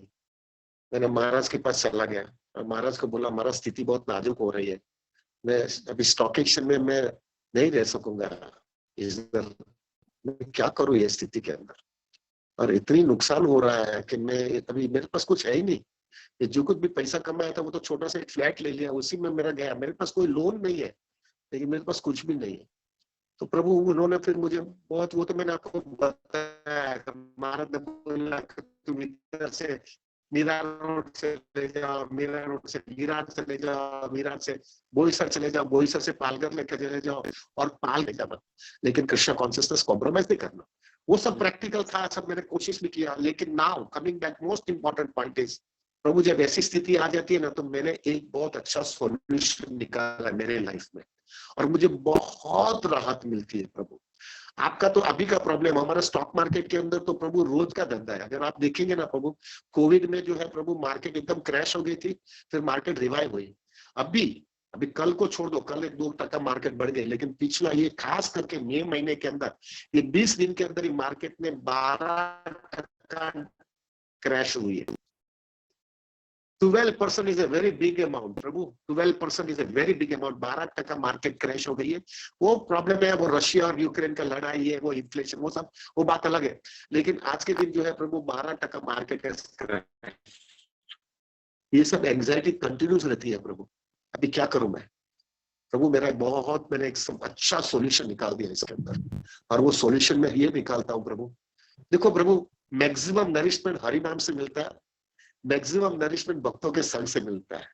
मैंने महाराज के पास चला गया और महाराज को बोला, महाराज स्थिति बहुत नाजुक हो रही है, मैं अभी स्टॉक एक्सचेंज में मैं नहीं रह सकूंगा, इधर मैं क्या करूं ये स्थिति के अंदर, और इतनी नुकसान हो रहा है कि मैं अभी, मेरे पास कुछ है ही नहीं। ये जो कुछ भी पैसा कमाया था वो तो छोटा सा एक फ्लैट ले लिया, उसी में मेरा गया। मेरे पास कोई लोन नहीं है, लेकिन मेरे पास कुछ भी नहीं है। तो प्रभु उन्होंने फिर मुझे बहुत, वो तो मैंने आपको बताया, महाराज ने बोला तुम इधर से मीरा रोड से ले जाओ, मीरा रोड से विराट से ले जाओ, विराट से बोईसर चले जाओ, बोईसर से पालघर लेकर चले जाओ, और पाल ले जाना, लेकिन कृष्णा कॉन्शियसनेस कॉम्प्रोमाइज नहीं करना। वो सब प्रैक्टिकल था, सब मैंने कोशिश भी किया। लेकिन now coming back, most important point is प्रभु, जब ऐसी स्थिति आ जाती है ना, तो मैंने एक बहुत अच्छा सॉल्यूशन निकाला मेरे लाइफ में, और मुझे बहुत राहत मिलती है प्रभु। आपका तो अभी का प्रॉब्लम, हमारा स्टॉक मार्केट के अंदर तो प्रभु रोज का धंधा है। अगर आप देखेंगे ना प्रभु, कोविड में जो है प्रभु मार्केट एकदम क्रैश हो गई थी, फिर मार्केट रिवाइव हुई। अभी कल को छोड़ दो, कल 1-2% मार्केट बढ़ गई, लेकिन पिछला ये खास करके मई महीने के अंदर, ये 20 दिन के अंदर ही मार्केट में 12% क्रैश हुई है। 12% is a very big amount Prabhu, 12% is a very big amount. 12% market crash हो गई है। वो प्रॉब्लम है, वो रशिया और यूक्रेन का लड़ाई है, वो इन्फ्लेशन, वो सब, वो बात अलग है। लेकिन आज के दिन जो है प्रभु 12% मार्केट क्रैश, ये सब एंजाइटी कंटिन्यूस रहती है प्रभु। अभी क्या करूं मैं प्रभु? मैंने एक अच्छा सॉल्यूशन निकाल दिया इसके अंदर, और वो सॉल्यूशन में ये निकालता हूं प्रभु। देखो प्रभु, मैक्सिमम नरिशमेंट हरि नाम से मिलता है, मैक्सिमम नरिशमेंट भक्तों के संग से मिलता है।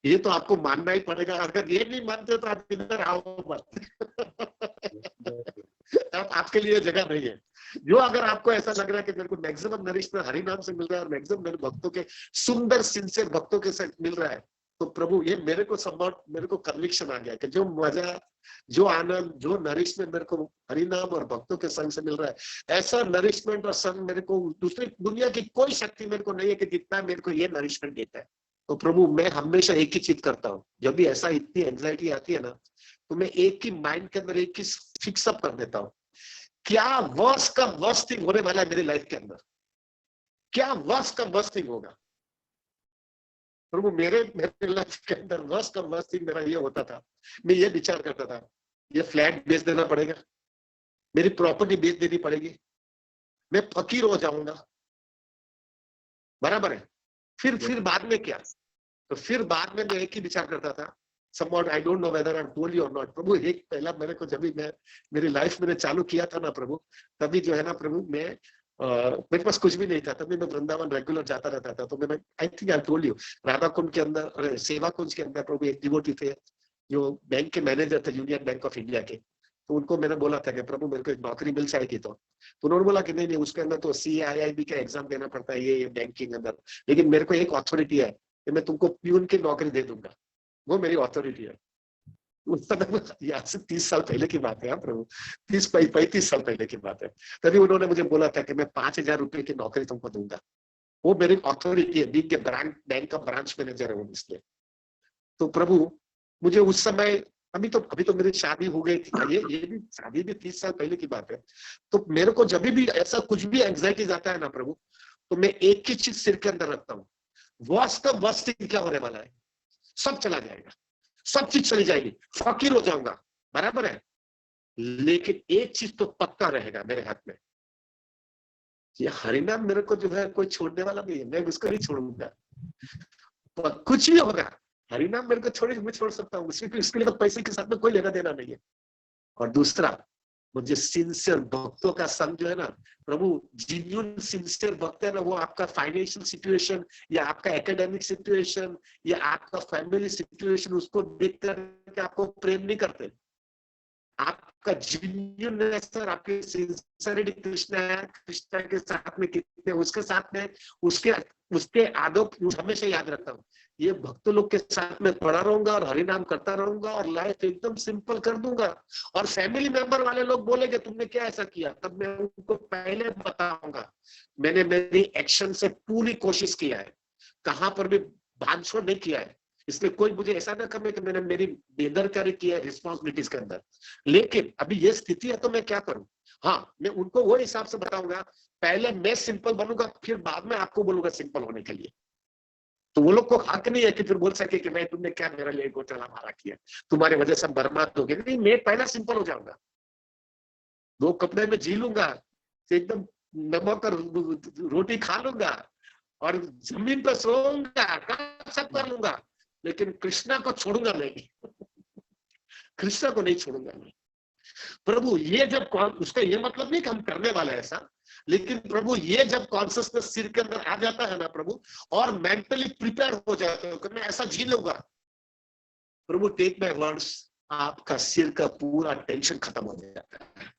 ये तो आपको मानना ही पड़ेगा। अगर ये नहीं मानते तो आप इधर आओ मत। आपके लिए जगह नहीं है। जो अगर आपको ऐसा लग रहा है कि मेरे को मैक्सिमम नरिशमेंट हरि नाम से मिल रहा है और मैक्सिमम मेरे भक्तों के सुंदर सिंसियर भक्तों के साथ मिल रहा है, तो प्रभु ये मेरे को कन्विक्शन आ गया कि जो मजा, जो आनंद, जो नरिशमेंट मेरे को हरि नाम और भक्तों के संग से मिल रहा है, ऐसा नरिशमेंट और संग मेरे को दूसरी दुनिया की कोई शक्ति मेरे को नहीं है कि जितना मेरे को ये नरिशमेंट देता है। तो प्रभु मैं हमेशा एक ही चीज करता हूँ, जब भी ऐसा इतनी एंजाइटी आती है ना, तो मैं एक ही माइंड के अंदर एक ही फिक्सअप कर देता हूँ, क्या वर्स्ट का वर्स्ट थिंग होने वाला है मेरी लाइफ के अंदर, क्या वर्स्ट का वर्स्ट थिंग होगा। प्रभु मेरे लाइफ के अंदर वर्स्ट का वर्स्ट थिंग मेरा ये होता था, मैं ये विचार करता था, ये फ्लैट बेच देना पड़ेगा, मेरी प्रॉपर्टी बेच देनी पड़ेगी, मैं फकीर हो जाऊंगा, बराबर है। फिर बाद में क्या, तो फिर बाद में मैं एक ही विचार करता था, somewhat I don't know whether I've told you or not, प्रभु एक पहला मेरे को जब भी मैं मेरी लाइफ मैंने चालू किया था ना प्रभु, तभी जो है ना प्रभु मैं मेरे पास कुछ भी नहीं था, तभी मैं वृंदावन रेगुलर जाता रहता था। तो मैंने I think I told you, Radha Kunj के अंदर, सेवा कुंज के अंदर प्रभु एक डिवोटी थे जो बैंक के मैनेजर थे यूनियन बैंक ऑफ इंडिया के। तो उनको मैंने बोला था कि प्रभु मेरे को एक नौकरी मिल जाएगी, तो उन्होंने बोला कि नहीं उसके अंदर तो CIIB का एग्जाम देना पड़ता है ये बैंकिंग अंदर, लेकिन मेरे को एक अथॉरिटी है कि मैं तुमको प्यून की नौकरी दे दूंगा, वो मेरी अथॉरिटी है। उस समय यहाँ से 30 साल पहले की बात है प्रभु, 30-35 साल पहले की बात है। तभी उन्होंने मुझे बोला था कि मैं 5,000 रुपए की नौकरी तुमको दूंगा, वो मेरी अथॉरिटी है, बीइंग के बैंक का ब्रांच मैनेजर है इसलिए। तो प्रभु मुझे उस समय, अभी तो मेरी शादी हो गई थी, ये भी शादी भी 30 साल पहले की बात है। तो मेरे को जब भी ऐसा कुछ भी एंग्जाइटी आता है ना प्रभु, तो मैं एक ही चीज सिर के अंदर रखता हूँ, वर्स्ट क्या होने वाला है, सब चला जाएगा, सब चीज चली जाएगी, फकीर हो जाऊंगा, बराबर है, लेकिन एक चीज तो पक्का रहेगा मेरे हाथ में, ये हरिनाम मेरे को जो है कोई छोड़ने वाला नहीं है, मैं उसको नहीं छोड़ूंगा, कुछ भी होगा हरिनाम मेरे को मैं छोड़ सकता हूँ, उसके लिए पैसे के साथ में कोई लेना देना नहीं है। और दूसरा, मुझे सिंसियर भक्तों का संग जो है ना प्रभु, जेन्युइन सिंसियर भक्त है ना, वो आपका फाइनेंशियल सिचुएशन या आपका एकेडमिक सिचुएशन या आपका फैमिली सिचुएशन उसको देख कर आपको प्रेम नहीं करते, आपका जेन्युइननेस और आपकी सिंसियरिटी कृष्णा के साथ में कितने, उसके साथ में उसके आदब हमेशा याद रखता हूँ। ये भक्त लोग के साथ में पड़ा रहूंगा और हरिनाम करता रहूंगा और लाइफ एकदम सिंपल कर दूंगा। और फैमिली मेंबर वाले लोग बोलेंगे तुमने क्या ऐसा किया, तब मैं उनको पहले बताऊंगा मैंने मेरी एक्शन से पूरी कोशिश किया है, कहां पर भी बांधछोड़ नहीं किया है, इसलिए कोई मुझे ऐसा ना कहे कि मैंने मेरी बेदरकारी की है रिस्पॉन्सिबिलिटीज के अंदर। लेकिन अभी ये स्थिति है तो मैं क्या करूं, हाँ मैं उनको वो हिसाब से बताऊंगा, पहले मैं सिंपल बनूंगा फिर बाद में आपको बोलूंगा सिंपल होने के लिए। तो वो लोग को हक नहीं है कि फिर बोल सके कि मैं तुमने क्या मेरे लिए घोटाला मारा किया, तुम्हारे वजह से बर्बाद हो गए। नहीं, मैं पहला सिंपल हो जाऊंगा, 2 कपड़े में जी लूंगा, एकदम नमक और रोटी खा लूंगा और जमीन पर सोऊंगा, सब कर लूंगा, लेकिन कृष्णा को छोड़ूंगा नहीं, कृष्णा को नहीं छोड़ूंगा नहीं। प्रभु ये जब उसका ये मतलब नहीं कि हम करने वाले ऐसा, लेकिन प्रभु ये जब कॉन्शियसनेस सिर के अंदर आ जाता है ना प्रभु, और मेंटली प्रिपेयर हो जाता है कि मैं ऐसा जी लूंगा, प्रभु टेक माय वर्ड्स, आपका सिर का पूरा टेंशन खत्म हो जाता है।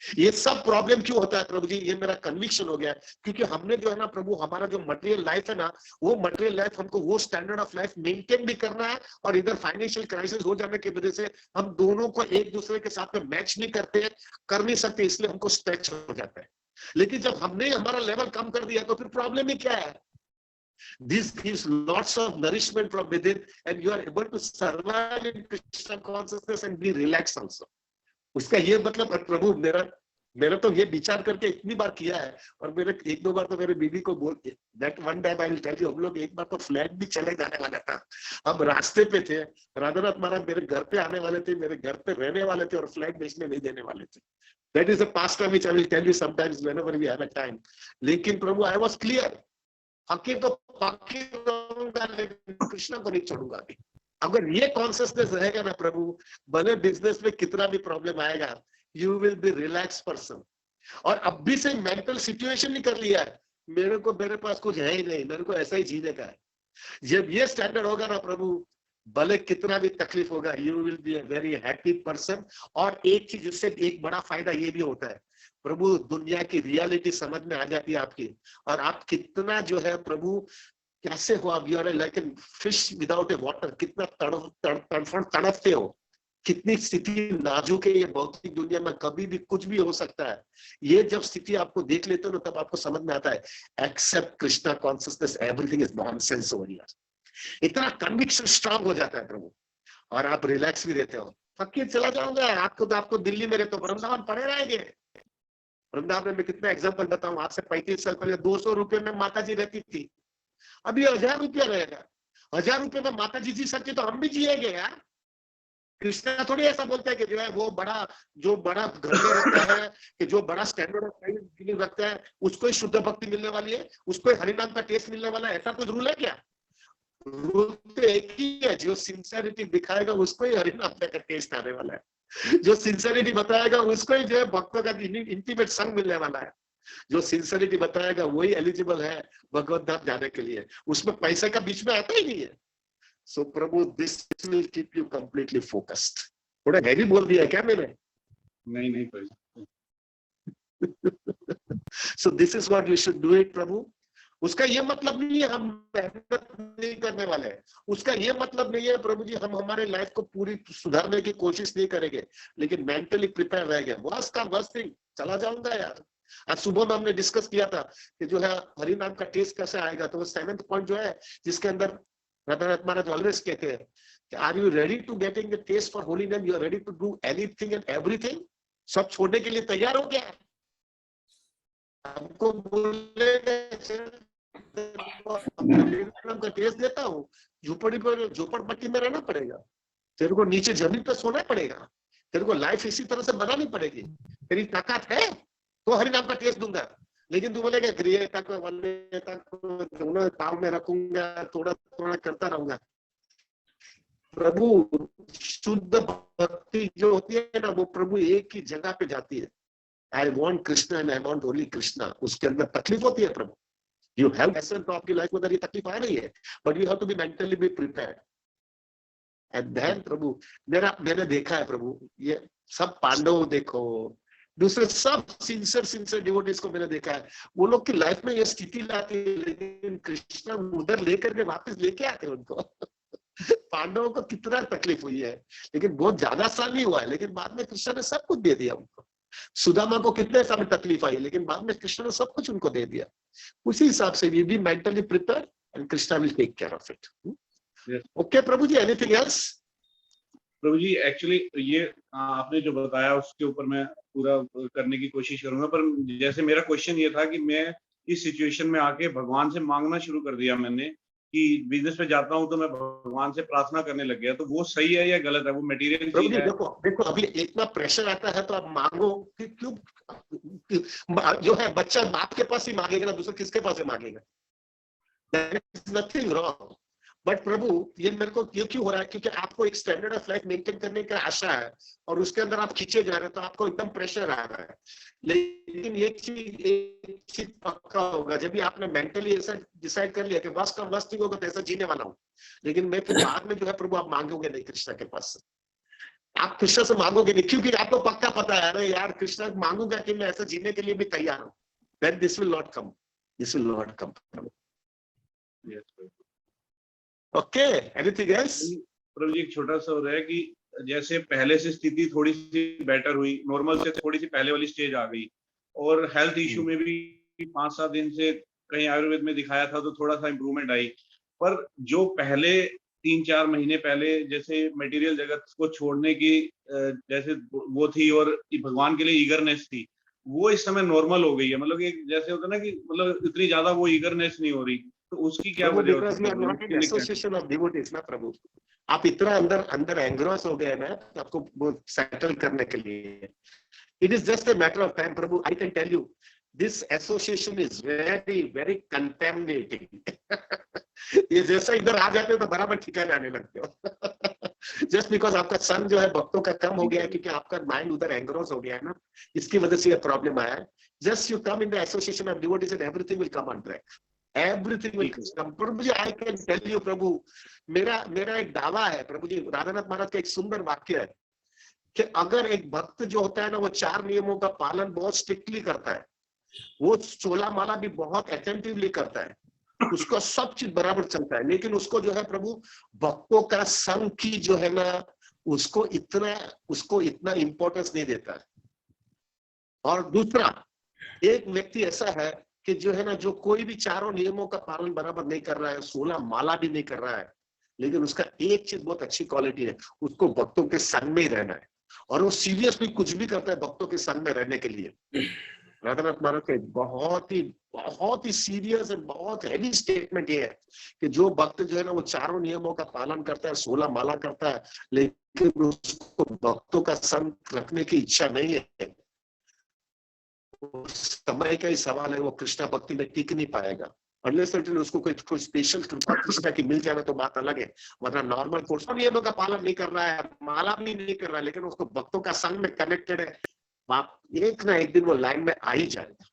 ये सब प्रॉब्लम क्यों होता है प्रभु जी, ये मेरा कन्विक्शन हो गया, क्योंकि हमने जो है ना प्रभु, हमारा जो मटेरियल लाइफ है ना, वो मटेरियल लाइफ हमको वो स्टैंडर्ड ऑफ लाइफ मेंटेन भी करना है, और इधर फाइनेंशियल क्राइसिस हो जाने की वजह से हम दोनों को एक दूसरे के साथ में मैच नहीं करते, कर नहीं सकते, इसलिए हमको स्ट्रेच हो जाता है। लेकिन जब हमने हमारा लेवल कम कर दिया तो फिर प्रॉब्लम ही क्या है, this gives lots of nourishment from within and you are able to survive in Krishna consciousness and be relaxed also। उसका ये मतलब प्रभु मेरा तो ये विचार करके इतनी बार किया है, और मेरे 1-2 बार तो मेरे बीवी को बोल that one time I will tell you, हम लोग एक बार तो फ्लैट भी चले जाने वाला था, हम रास्ते पे थे, राधानाथ महाराज मेरे घर पे आने वाले थे, मेरे घर पे रहने वाले थे और फ्लैट बेचने नहीं देने वाले थे। That is a past time which I will tell you sometimes whenever we have a time. लेकिन प्रभु आई वाज क्लियर, फकीर तो फकीर रहूंगा लेकिन कृष्ण को नहीं छोड़ूंगा अभी। अगर ये कॉन्शियसनेस रहेगा ना प्रभु, भले बिजनेस में कितना भी प्रॉब्लम आएगा, you will be relax person. और अब भी से मेंटल सिचुएशन नहीं कर लिया है, मेरे पास कुछ है ही नहीं, मेरे को ऐसा ही जीने का है। जब ये स्टैंडर्ड होगा ना प्रभु, भले कितना भी तकलीफ होगा, you will be a very happy person. और एक चीज, इससे एक बड़ा फायदा ये भी होता है प्रभु, दुनिया की रियलिटी समझ में आ जाती है आपकी, और आप कितना जो है प्रभु, कैसे हो आप, you are like a fish without a water, कितना तड़पते हो, कितनी स्थिति नाजुक है ये भौतिक दुनिया में, कभी भी कुछ भी हो सकता है। ये जब स्थिति आपको देख लेते हो ना, तब आपको समझ में आता है, except Krishna consciousness, everything is nonsense over here. इतना कन्विक्शन स्ट्रांग हो जाता है प्रभु, और आप रिलैक्स भी रहते हो। फकीर चला जाऊंगा, आपको दिल्ली में रहते हो, वृंदावन पड़े रहेंगे। वृंदावन में कितना एग्जाम्पल बताऊं, आज से 35 साल पहले 200 रुपए में माता जी रहती थी, अभी 1000 रुपया रहेगा। 1000 रुपए में माता जी सकते तो हम भी जिएंगे यार। कृष्णा थोड़ी ऐसा बोलता है कि जो है वो बड़ा, जो बड़ा घर में रहता है, कि जो बड़ा स्टैंडर्ड ऑफ लाइफ रखता है उसको ही शुद्ध भक्ति मिलने वाली है, उसको ही हरिनाम का टेस्ट मिलने वाला है, ऐसा कुछ रूल है क्या? रूल तो एक ही है, जो सिंसियरिटी दिखाएगा उसको ही हरिनाम का टेस्ट आने वाला है, जो सिंसियरिटी बताएगा उसको ही जो है भक्तों का इंटीमेट संग मिलने वाला है, जो सिंसियरिटी बताएगा वही एलिजिबल है भगवत धाम जाने के लिए, उसमें पैसे का बीच में आता ही नहीं है। सो प्रभु, this will keep you completely focused. थोड़ा हैवी बोल दिया क्या मैंने? नहीं so this is what we should do it प्रभु। उसका ये मतलब नहीं है हम मेहनत नहीं करने वाले हैं, उसका ये मतलब नहीं है प्रभु जी हम हमारे लाइफ को पूरी सुधारने की कोशिश नहीं करेंगे, लेकिन मेंटली प्रिपेयर रहेंगे। बस का बस नहीं, चला जाऊंगा यार। आज सुबह में हमने डिस्कस किया था कि जो है हरिनाम का टेस्ट कैसे आएगा, तो वो 7th पॉइंट जो है, जिसके अंदर रघुनाथ महाराज ऑलवेज कहते हैं कि are you ready to getting the test for holy name, you are ready to do anything and everything. सब छोड़ने के लिए तैयार हो गया? हमको बोले का टेस्ट देता हूँ, झोपड़पट्टी में रहना पड़ेगा, तेरे को नीचे जमीन पर सोना पड़ेगा, तेरे को लाइफ इसी तरह से बनानी पड़ेगी, तेरी ताकत है तो हरिनाम का टेस्ट दूंगा। लेकिन तू बोलेगा क्रिएता को दोनों काम में रखूंगा, थोड़ा थोड़ा करता रहूंगा। प्रभु, शुद्ध भक्ति जो होती है ना, वो प्रभु एक ही जगह पे जाती है। I want Krishna and I want only Krishna. उसके अंदर तकलीफ होती है प्रभु, यू हैव ऐसे तो आपकी लाइफ में ये तकलीफ आ रही है, but you have to be mentally be prepared. And then प्रभु, मैंने देखा है प्रभु, ये सब पांडव देखो, दूसरे सब सिंसियर डिवोटीज को मैंने देखा है, वो लोग की लाइफ में ये स्थिति लाती है, लेकिन कृष्ण उधर लेकर के वापस लेके आते हैं उनको। पांडवों को कितना तकलीफ हुई है, लेकिन बहुत ज्यादा साल नहीं हुआ है, लेकिन बाद में कृष्ण ने सब कुछ दे दिया उनको। सुदामा को कितने साल तकलीफ आई, लेकिन बाद में कृष्ण ने सब कुछ उनको दे दिया। उसी हिसाब से we be mentally prepared and Krishna will take care of it. Okay प्रभु जी, एनीथिंग एल्स? प्रभु जी, एक्चुअली ये आपने जो बताया उसके ऊपर मैं पूरा करने की कोशिश करूंगा, पर जैसे मेरा क्वेश्चन ये था कि मैं इस सिचुएशन में आके भगवान से मांगना शुरू कर दिया मैंने, कि बिजनेस पे जाता हूँ तो मैं भगवान से प्रार्थना करने लग गया, तो वो सही है या गलत है? वो मटेरियल चीज है? देखो अभी इतना प्रेशर आता है तो आप मांगो कि क्यों? जो है बच्चा बाप के पास ही मांगेगा ना, दूसरा किसके पास ही मांगेगा? There is nothing wrong. But प्रभु, ये मेरे को ये क्यों हो रहा है? क्योंकि आपको एक स्टैंडर्ड ऑफ लाइफ मेंटेन करने का आशा है और उसके अंदर आप खींचे जा रहे हैं, तो आपको एकदम प्रेशर आ रहा है। लेकिन एक चीज पक्का होगा, जब भी आपने मेंटली ऐसा डिसाइड कर लिया कि बस का बस नहीं होगा तो ऐसा जीने वाला हूँ, लेकिन मैं फिर बाद में जो है प्रभु आप मांगोगे नहीं कृष्ण के पास से, आप कृष्ण से मांगोगे नहीं, क्योंकि आपको पक्का पता है अरे यार कृष्ण मांगूंगा कि मैं ऐसा जीने के लिए भी तैयार हूँ। Then this will not come. This will not come. Yes, Okay. Anything else? प्रभु जी, एक छोटा सा हो रहा है कि जैसे पहले से स्थिति थोड़ी सी बेटर हुई, नॉर्मल से थोड़ी सी पहले वाली स्टेज आ गई, और हेल्थ इश्यू में भी 5-7 दिन से कहीं आयुर्वेद में दिखाया था तो थोड़ा सा इम्प्रूवमेंट आई, पर जो पहले 3-4 महीने पहले जैसे मटेरियल जगत को छोड़ने की जैसे वो थी और भगवान के लिए ईगरनेस थी, वो इस समय नॉर्मल हो गई है। मतलब कि जैसे होता है ना कि मतलब इतनी ज्यादा वो ईगरनेस नहीं हो रही, तो उसकी क्या वजह होती है? एसोसिएशन ऑफ डिवोटीज ना प्रभु, आप इतना अंदर एंग्रोस हो गए ना आपको वो सेटल करने के लिए। It is just a matter of time प्रभु। I can tell you this association is very very contaminating. ये जैसा इधर आ जाते हो तो बराबर ठिकाने आने लगते हो। जस्ट बिकॉज आपका सन जो है भक्तों का कम हो गया है क्योंकि आपका माइंड उधर एंग्रोस हो गया है ना, इसकी वजह से ये प्रॉब्लम आया है. Just you come in the association of devotees and everything will come on track. Everything will come. प्रभु जी आई कैन टेल यू प्रभु, मेरा एक दावा है प्रभु जी. राधानाथ महाराज का एक सुंदर वाक्य है कि अगर एक भक्त जो होता है ना वो 4 नियमों का पालन बहुत स्ट्रिक्टली करता है, वो 16 माला भी बहुत अटेंटिवली करता है, उसको सब चीज बराबर चलता है, लेकिन उसको जो है प्रभु भक्तों का संग की जो है ना उसको इतना इंपॉर्टेंस नहीं देता है. और दूसरा एक व्यक्ति ऐसा है कि जो है ना जो कोई भी 4 नियमों का पालन बराबर नहीं कर रहा है, 16 माला भी नहीं कर रहा है, लेकिन उसका एक चीज बहुत अच्छी क्वालिटी है, उसको भक्तों के संग में ही रहना है और वो सीरियसली कुछ भी करता है भक्तों के संग में रहने के लिए. राधानाथ महाराज के बहुत ही सीरियस और बहुत हैवी स्टेटमेंट ये है कि जो भक्त जो है ना वो 4 नियमों का पालन करता है, 16 माला करता है, लेकिन उसको भक्तों का संग रखने की इच्छा नहीं है, समय का ही सवाल है, वो कृष्णा भक्ति में टिक नहीं पाएगा. अनलेस उसको कोई स्पेशल कृपा कृष्णा की मिल जाए तो बात अलग है, मतलब नॉर्मल कोर्स नियमों का पालन नहीं कर रहा है, माला भी नहीं कर रहा है, लेकिन उसको भक्तों का संग में कनेक्टेड है, एक ना एक दिन वो लाइन में आ ही जाएगा.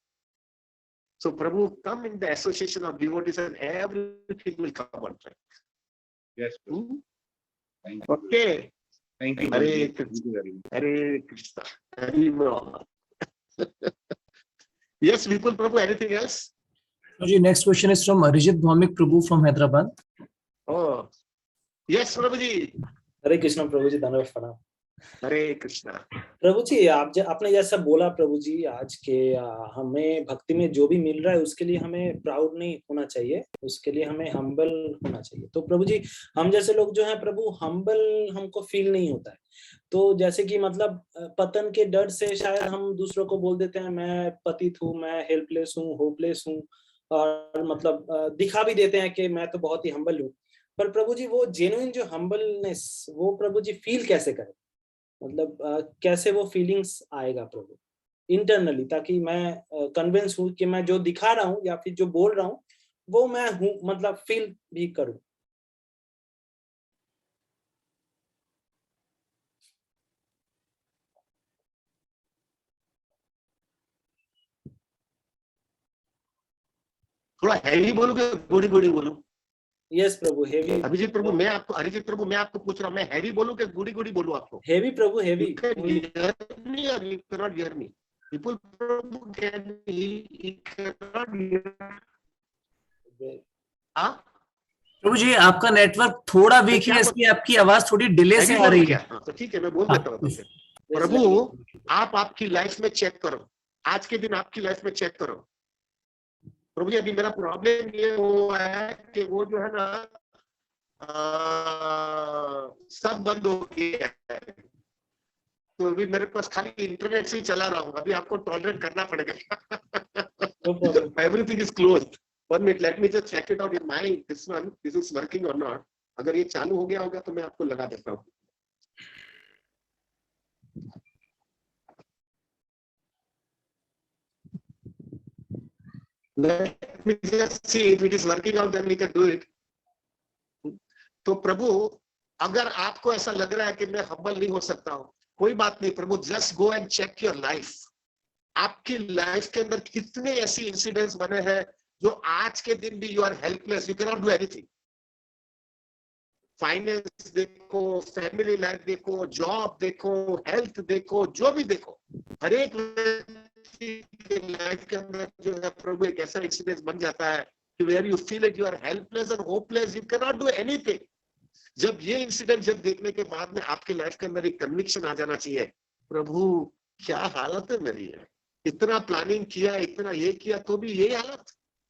सो प्रभु come in the association of devotees and everything will come on track. Yes, okay, thank you. Hare Krishna, Hari बोल. Yes, Vipul Prabhu, anything else? Ji, next question is from Arijit Bhaumik Prabhu from Hyderabad. Oh, yes, Prabhu जी. हरे कृष्ण प्रभु जी, धन्यवाद प्रणाम. हरे कृष्णा. प्रभु जी, आपने जैसा बोला प्रभु जी आज के हमें भक्ति में जो भी मिल रहा है उसके लिए हमें प्राउड नहीं होना चाहिए, उसके लिए हमें हम्बल होना चाहिए. तो प्रभु जी हम जैसे लोग जो है प्रभु हम्बल हमको फील नहीं होता है, तो जैसे कि मतलब पतन के डर से शायद हम दूसरों को बोल देते हैं मैं पतित हूँ, मैं हेल्पलेस हूँ, होपलेस हूँ, और मतलब दिखा भी देते हैं कि मैं तो बहुत ही हम्बल हूँ. पर प्रभु जी वो जेन्युइन जो हम्बलनेस वो प्रभु जी फील कैसे करें, मतलब कैसे वो फीलिंग्स आएगा प्रभु इंटरनली, ताकि मैं कन्विंस हूँ कि मैं जो दिखा रहा हूँ या फिर जो बोल रहा हूँ वो मैं हूँ, मतलब फील भी करूँ. थोड़ा हैवी बोलोगे, गुड़ी गुड़ी बोलूं? यस प्रभु, हेवी. अभिजीत प्रभु मैं आपको पूछ रहा हूँ, मैं हैवी बोलूं कि गुड़ी गुड़ी बोलूं आपको? Heavy Prabhu, heavy. You can hear me or you cannot hear me? People Prabhu can he cannot hear. हाँ? प्रभु जी आपका नेटवर्क थोड़ा वीक है, इसलिए आपकी आवाज थोड़ी डिले से आ रही है. तो ठीक है, मैं बोल देता हूँ. प्रभु आप आपकी लाइफ में चेक करो, आज के दिन आपकी लाइफ में चेक करो. प्रभु जी अभी मेरा प्रॉब्लम ये हुआ है कि वो जो है ना सब बंद हो गया है, तो अभी मेरे पास खाली इंटरनेट से ही चला रहा हूँ, अभी आपको टॉलरेट करना पड़ेगा. Everything is closed. 1 minute, let me just check it out in my this is working or not. अगर ये चालू हो गया होगा तो मैं आपको लगा देता हूँ. Let me just see if it is working out, then we can do it. तो प्रभु अगर आपको ऐसा लग रहा है कि मैं हम्बल नहीं हो सकता हूँ, कोई बात नहीं प्रभु, just go and check your life. आपकी लाइफ के अंदर कितने ऐसी इंसिडेंट्स बने हैं जो आज के दिन भी you are helpless, you can not do anything. Finance देखो, फैमिली लाइफ देखो, जॉब देखो, हेल्थ देखो, जो भी देखो, हर एक लाइफ के अंदर जो है प्रभु एक ऐसा इंसिडेंस बन जाता है where you feel it you are helpless and hopeless, you can not do anything. जब ये इंसिडेंट जब देखने के बाद में आपकी लाइफ के अंदर एक कन्विक्शन आ जाना चाहिए, प्रभु क्या हालत है मेरी है, इतना प्लानिंग किया, इतना ये किया, तो भी ये हालत,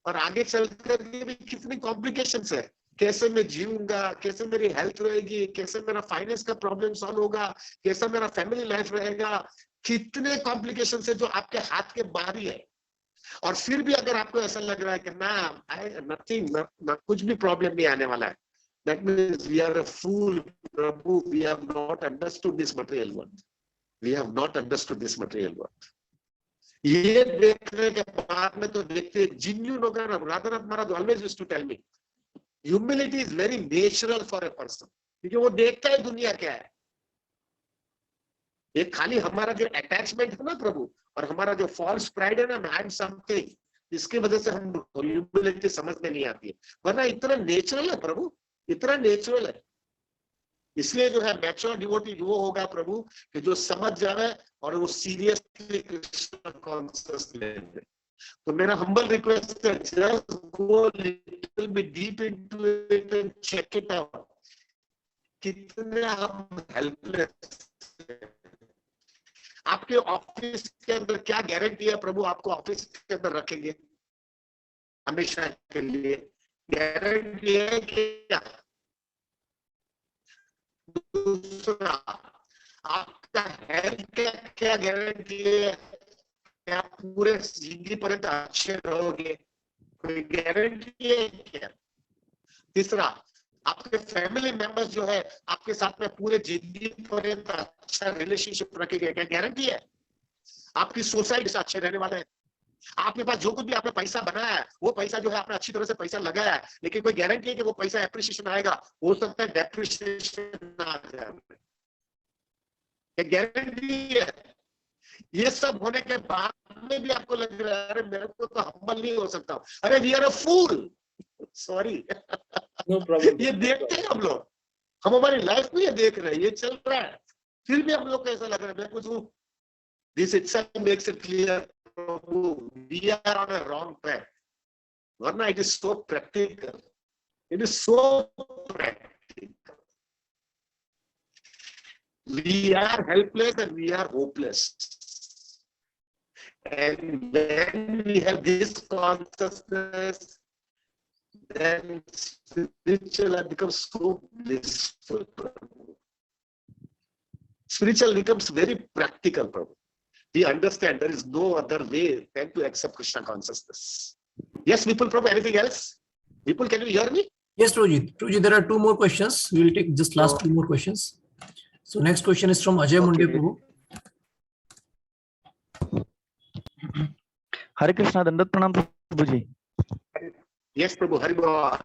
और आगे चलकर भी कितनी कॉम्प्लिकेशंस है, कैसे मैं जीऊंगा, कैसे मेरी हेल्थ रहेगी, कैसे मेरा फाइनेंस का प्रॉब्लम सॉल्व होगा, कैसा मेरा फैमिली लाइफ रहेगा, कितने कॉम्प्लिकेशन है जो आपके हाथ के बाहर ही है. और फिर भी अगर आपको ऐसा लग रहा है कि ना नथिंग, कुछ भी प्रॉब्लम नहीं आने वाला है, that means we are a fool, Prabhu. We have not understood this material world. We have not understood this material world. ये देखने के बाद में तो देखते जिन्होंने लोग राधानाथ महाराज always used to tell me, humility is very natural for a person. क्योंकि वो देखता है दुनिया क्या है। ये खाली हमारा जो अटैचमेंट है ना प्रभु, और हमारा जो फॉल्स प्राइड है ना, मैं एम समथिंग, इसकी वजह से हम ह्यूमिलिटी समझ में नहीं आती है। वरना इतना नेचुरल है प्रभु, इतना नेचुरल है। इसलिए जो है मैच्योर डिवोटी वो होगा प्रभु कि जो समझ जाए और वो सीरियसली कृष्ण कॉन्शियस ले। तो मेरा हम्बल रिक्वेस्ट है, just go little bit deep into it and check it out, कितने हम हेल्पलेस। आपके ऑफिस के अंदर क्या गारंटी है प्रभु आपको ऑफिस के अंदर रखेंगे हमेशा के लिए? गारंटी है क्या? दूसरा, आपका हेल्थ का क्या गारंटी है कि आप पूरे जिंदगी पर्यंत अच्छे रहोगे? कोई गारंटी है क्या? तीसरा, आपके फैमिली मेंबर्स जो है आपके साथ में पूरे जिंदगी पर्यंत अच्छा रिलेशनशिप रखेंगे, क्या गारंटी है? आपकी सोसाइटी से अच्छे रहने वाले हैं। आपके पास जो कुछ भी आपने पैसा बनाया है, वो पैसा जो है आपने अच्छी तरह से पैसा लगाया है, लेकिन कोई गारंटी है कि वो पैसा एप्रिसिएशन आएगा? हो सकता है डेप्रिसिएशन आ जाए। गारंटी है? ये सब होने के बाद में भी आपको लग रहा है अरे मेरे को तो हम्बल नहीं हो सकता, अरे we are a fool, sorry. No problem. ये देखते हैं हम लोग, हम हमारी लाइफ में ये देख रहे हैं, ये चल रहा है, फिर भी हम लोग को ऐसा लग रहा है मैं कुछ हूं। This itself makes it clear we are on a wrong track. Varna, it is so practical. It is so practical. We are helpless and we are hopeless. And when we have this consciousness, then spiritual life becomes so blissful. Spiritual becomes very practical, Prabhu. We understand there is no other way than to accept Krishna consciousness. Yes, Vipul Prabhu, anything else? Vipul, can you hear me? Yes, Prabhuji, there are two more questions. We will take just last two more questions. So next question is from Ajay Munde Prabhu. Hare Krishna, Dandat Pranam Prabhuji. Yes, Prabhu, Hari Bol.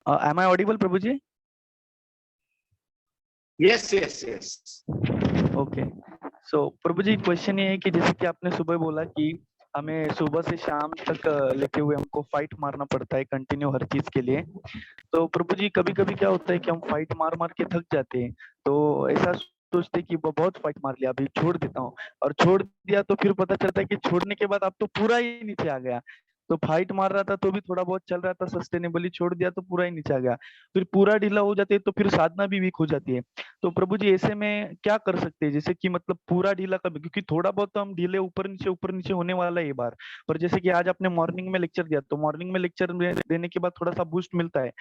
Am I audible, Prabhuji? Yes, yes, yes. Okay. So Prabhu ji question ये है कि जैसे कि आपने सुबह बोला कि हमें सुबह से शाम तक लेते हुए हमको फाइट मारना पड़ता है कंटिन्यू हर चीज के लिए। तो प्रभु जी कभी कभी क्या होता है कि हम फाइट मार मार के थक जाते हैं, तो ऐसा सोचते कि बहुत फाइट मार लिया अभी छोड़ देता हूँ, और छोड़ दिया तो फिर पता चलता है कि छोड़ने के बाद अब तो पूरा ही नीचे आ गया। तो फाइट मार रहा था तो भी थोड़ा बहुत चल रहा था सस्टेनेबली, छोड़ दिया तो पूरा ही नीचे आ गया, फिर पूरा ढीला हो जाते है तो फिर साधना भी वीक हो जाती है। तो प्रभु जी ऐसे में क्या कर सकते हैं, जैसे कि मतलब पूरा ढीला कभी, क्योंकि थोड़ा बहुत तो हम ढीले ऊपर नीचे होने वाला है ये बार, पर जैसे कि आज आपने मॉर्निंग में लेक्चर दिया तो मॉर्निंग में लेक्चर देने के बाद थोड़ा सा बूस्ट मिलता है,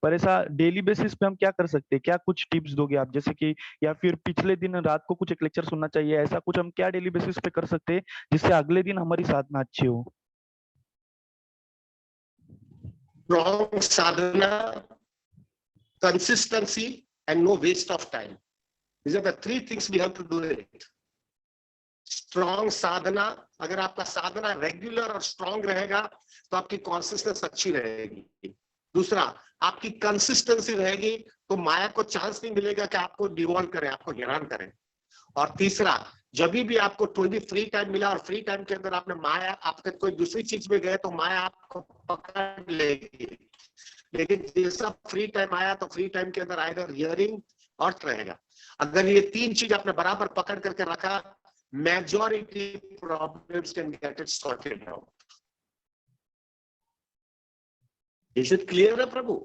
पर ऐसा डेली बेसिस पे हम क्या कर सकते हैं? क्या कुछ टिप्स दोगे आप, जैसे कि या फिर पिछले दिन रात को कुछ एक लेक्चर सुनना चाहिए, ऐसा कुछ हम क्या डेली बेसिस पे कर सकते हैं जिससे अगले दिन हमारी साधना अच्छी हो? Strong sadhana, consistency, and no waste of time. These are the three things we have to do it. Strong sadhana, अगर आपका साधना रेगुलर और स्ट्रॉन्ग रहेगा तो आपकी कॉन्सिस्टेंस अच्छी रहेगी। दूसरा, आपकी कंसिस्टेंसी रहेगी तो माया को चांस नहीं मिलेगा कि आपको डिवॉल्व करे, आपको हैरान करे। और तीसरा, जब भी आपको कोई भी फ्री टाइम मिला और फ्री टाइम के अंदर आपने माया, आपके कोई दूसरी चीज में गए तो माया आपको पकड़ लेगी, लेकिन जैसा फ्री टाइम आया तो फ्री टाइम के अंदर आएगा हियरिंग और रहेगा। अगर ये तीन चीज आपने बराबर पकड़ करके रखा, majority problems can get it sorted out. Is it clear है प्रभु?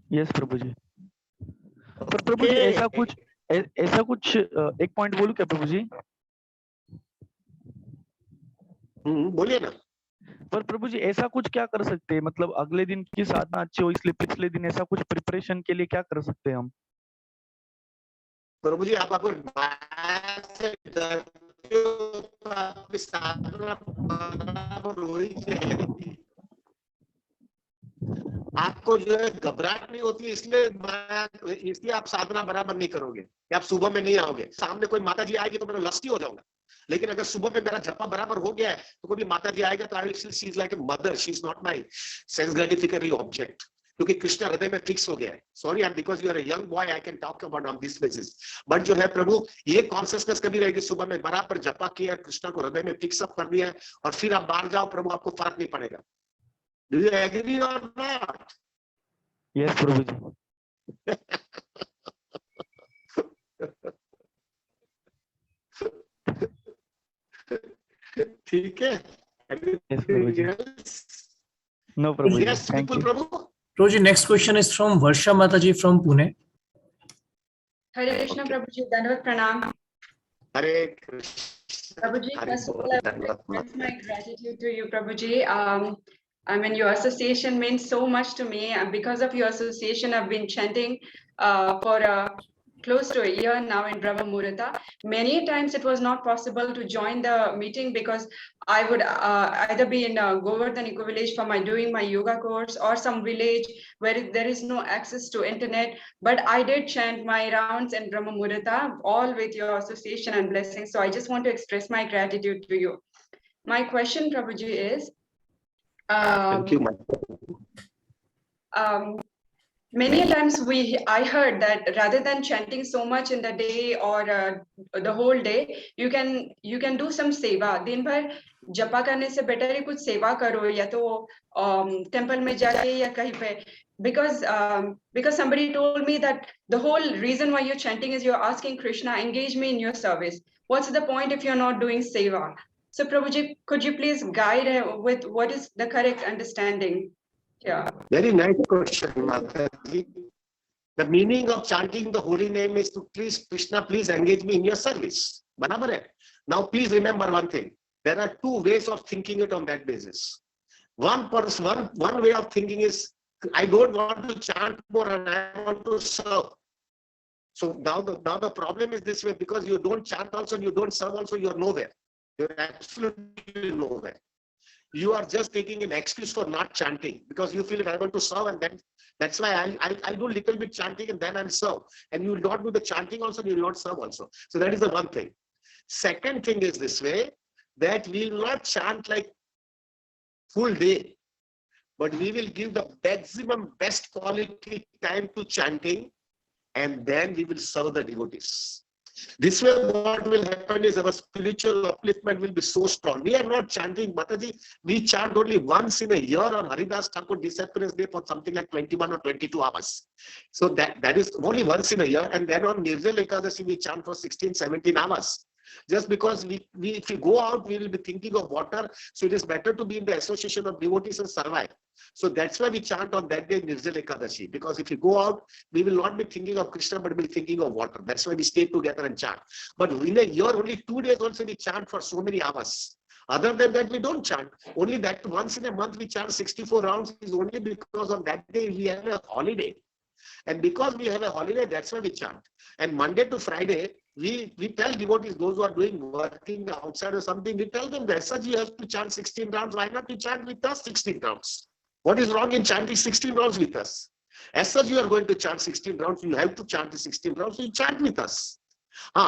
यस प्रभु जी। पर प्रभु जी ऐसा कुछ एक पॉइंट बोलूं क्या प्रभु जी? बोलिए ना। पर प्रभु जी ऐसा कुछ क्या कर सकते हैं, मतलब अगले दिन की साधना अच्छी हो इसलिए पिछले दिन ऐसा कुछ प्रिपरेशन के लिए क्या कर सकते हैं हम? प्रभु जी, आप अगर माया से डरते हो तो आपकी साधना बराबर हो ही जाएगी। आपको जो है घबराहट नहीं होती, इसलिए आप साधना बराबर नहीं करोगे, आप सुबह में नहीं आओगे। सामने कोई माता जी आएगी तो मैं लस्टी हो जाऊंगा, लेकिन अगर सुबह में मेरा जपा बराबर हो गया है तो कोई भी माता जी आएगा तो she is like a mother, she is not my sense gratificatory object. क्योंकि कृष्ण हृदय में फिक्स हो गया है. Sorry, and because you are a young boy I can talk about on this basis. But जो है प्रभु, ये कॉन्शियसनेस कभी रहेगी, सुबह में बराबर जपा किया, कृष्ण को हृदय में फिक्स अप कर दिया है, और फिर आप बाहर जाओ प्रभु, आपको फर्क नहीं पड़ेगा. डू यू एग्री और नॉट? यस प्रभु जी. ठीक है. यस प्रभु जी. नो प्रभु जी. Yes, thank people, you. प्रभु. Prabhuji, next question is from Varsha Mataji from Pune. Hare Krishna, Okay. Prabhuji, Dandavat Pranam. Hare Krishna. Prabhuji, Hare first of all, I want to express my gratitude to you, Prabhuji. I mean, your association means so much to me. And because of your association, I've been chanting for close to a year now in Brahma Muhurta. Many times it was not possible to join the meeting because I would either be in Govardhan Eco Village for doing my yoga course, or some village where there is no access to internet. But I did chant my rounds in Brahma Muhurta, all with your association and blessings. So I just want to express my gratitude to you. My question, Prabhuji, is Thank you, many times I heard that rather than chanting so much in the day or the whole day, you can do some seva. दिन भर जपा करने से better है कुछ सेवा करो, या तो temple में जाके या कहीं पे. Because somebody told me that the whole reason why you're chanting is you're asking Krishna, engage me in your service. What's the point if you're not doing seva? So Prabhuji, could you please guide with what is the correct understanding? Yeah. Very nice question, Mataji. The meaning of chanting the holy name is to please Krishna, please engage me in your service. Barabar hai? Now, please remember one thing. There are two ways of thinking it on that basis. One way of thinking is, I don't want to chant more and I want to serve. So now the problem is this way, because you don't chant also and you don't serve also, you're nowhere. You're absolutely nowhere. You are just taking an excuse for not chanting because you feel I want to serve, and then that's why I do little bit chanting and then I'll serve. And you will not do the chanting also, you will not serve also. So that is the one thing. Second thing is this way, that we will not chant like full day, but we will give the maximum best quality time to chanting, and then we will serve the devotees. This way, what will happen is our spiritual upliftment will be so strong. We are not chanting, Mataji. We chant only once in a year on Haridas Thakur Disappearance Day for something like 21 or 22 hours. So that is only once in a year. And then on Nirzala Ekadashi, we chant for 16, 17 hours. Just because if we go out, we will be thinking of water. So it is better to be in the association of devotees and survive. So that's why we chant on that day Nirzala Ekadashi. Because if we go out, we will not be thinking of Krishna, but we'll be thinking of water. That's why we stay together and chant. But in a year, only 2 days also we chant for so many hours. Other than that, we don't chant. Only that once in a month we chant 64 rounds is only because on that day we have a holiday. And because we have a holiday, that's why we chant. And Monday to Friday, we tell devotees, those who are working outside or something, we tell them that such you have to chant 16 rounds. Why not you chant with us 16 rounds? What is wrong in chanting 16 rounds with us? As such, you are going to chant 16 rounds, you have to chant the 16 rounds, so you chant with us.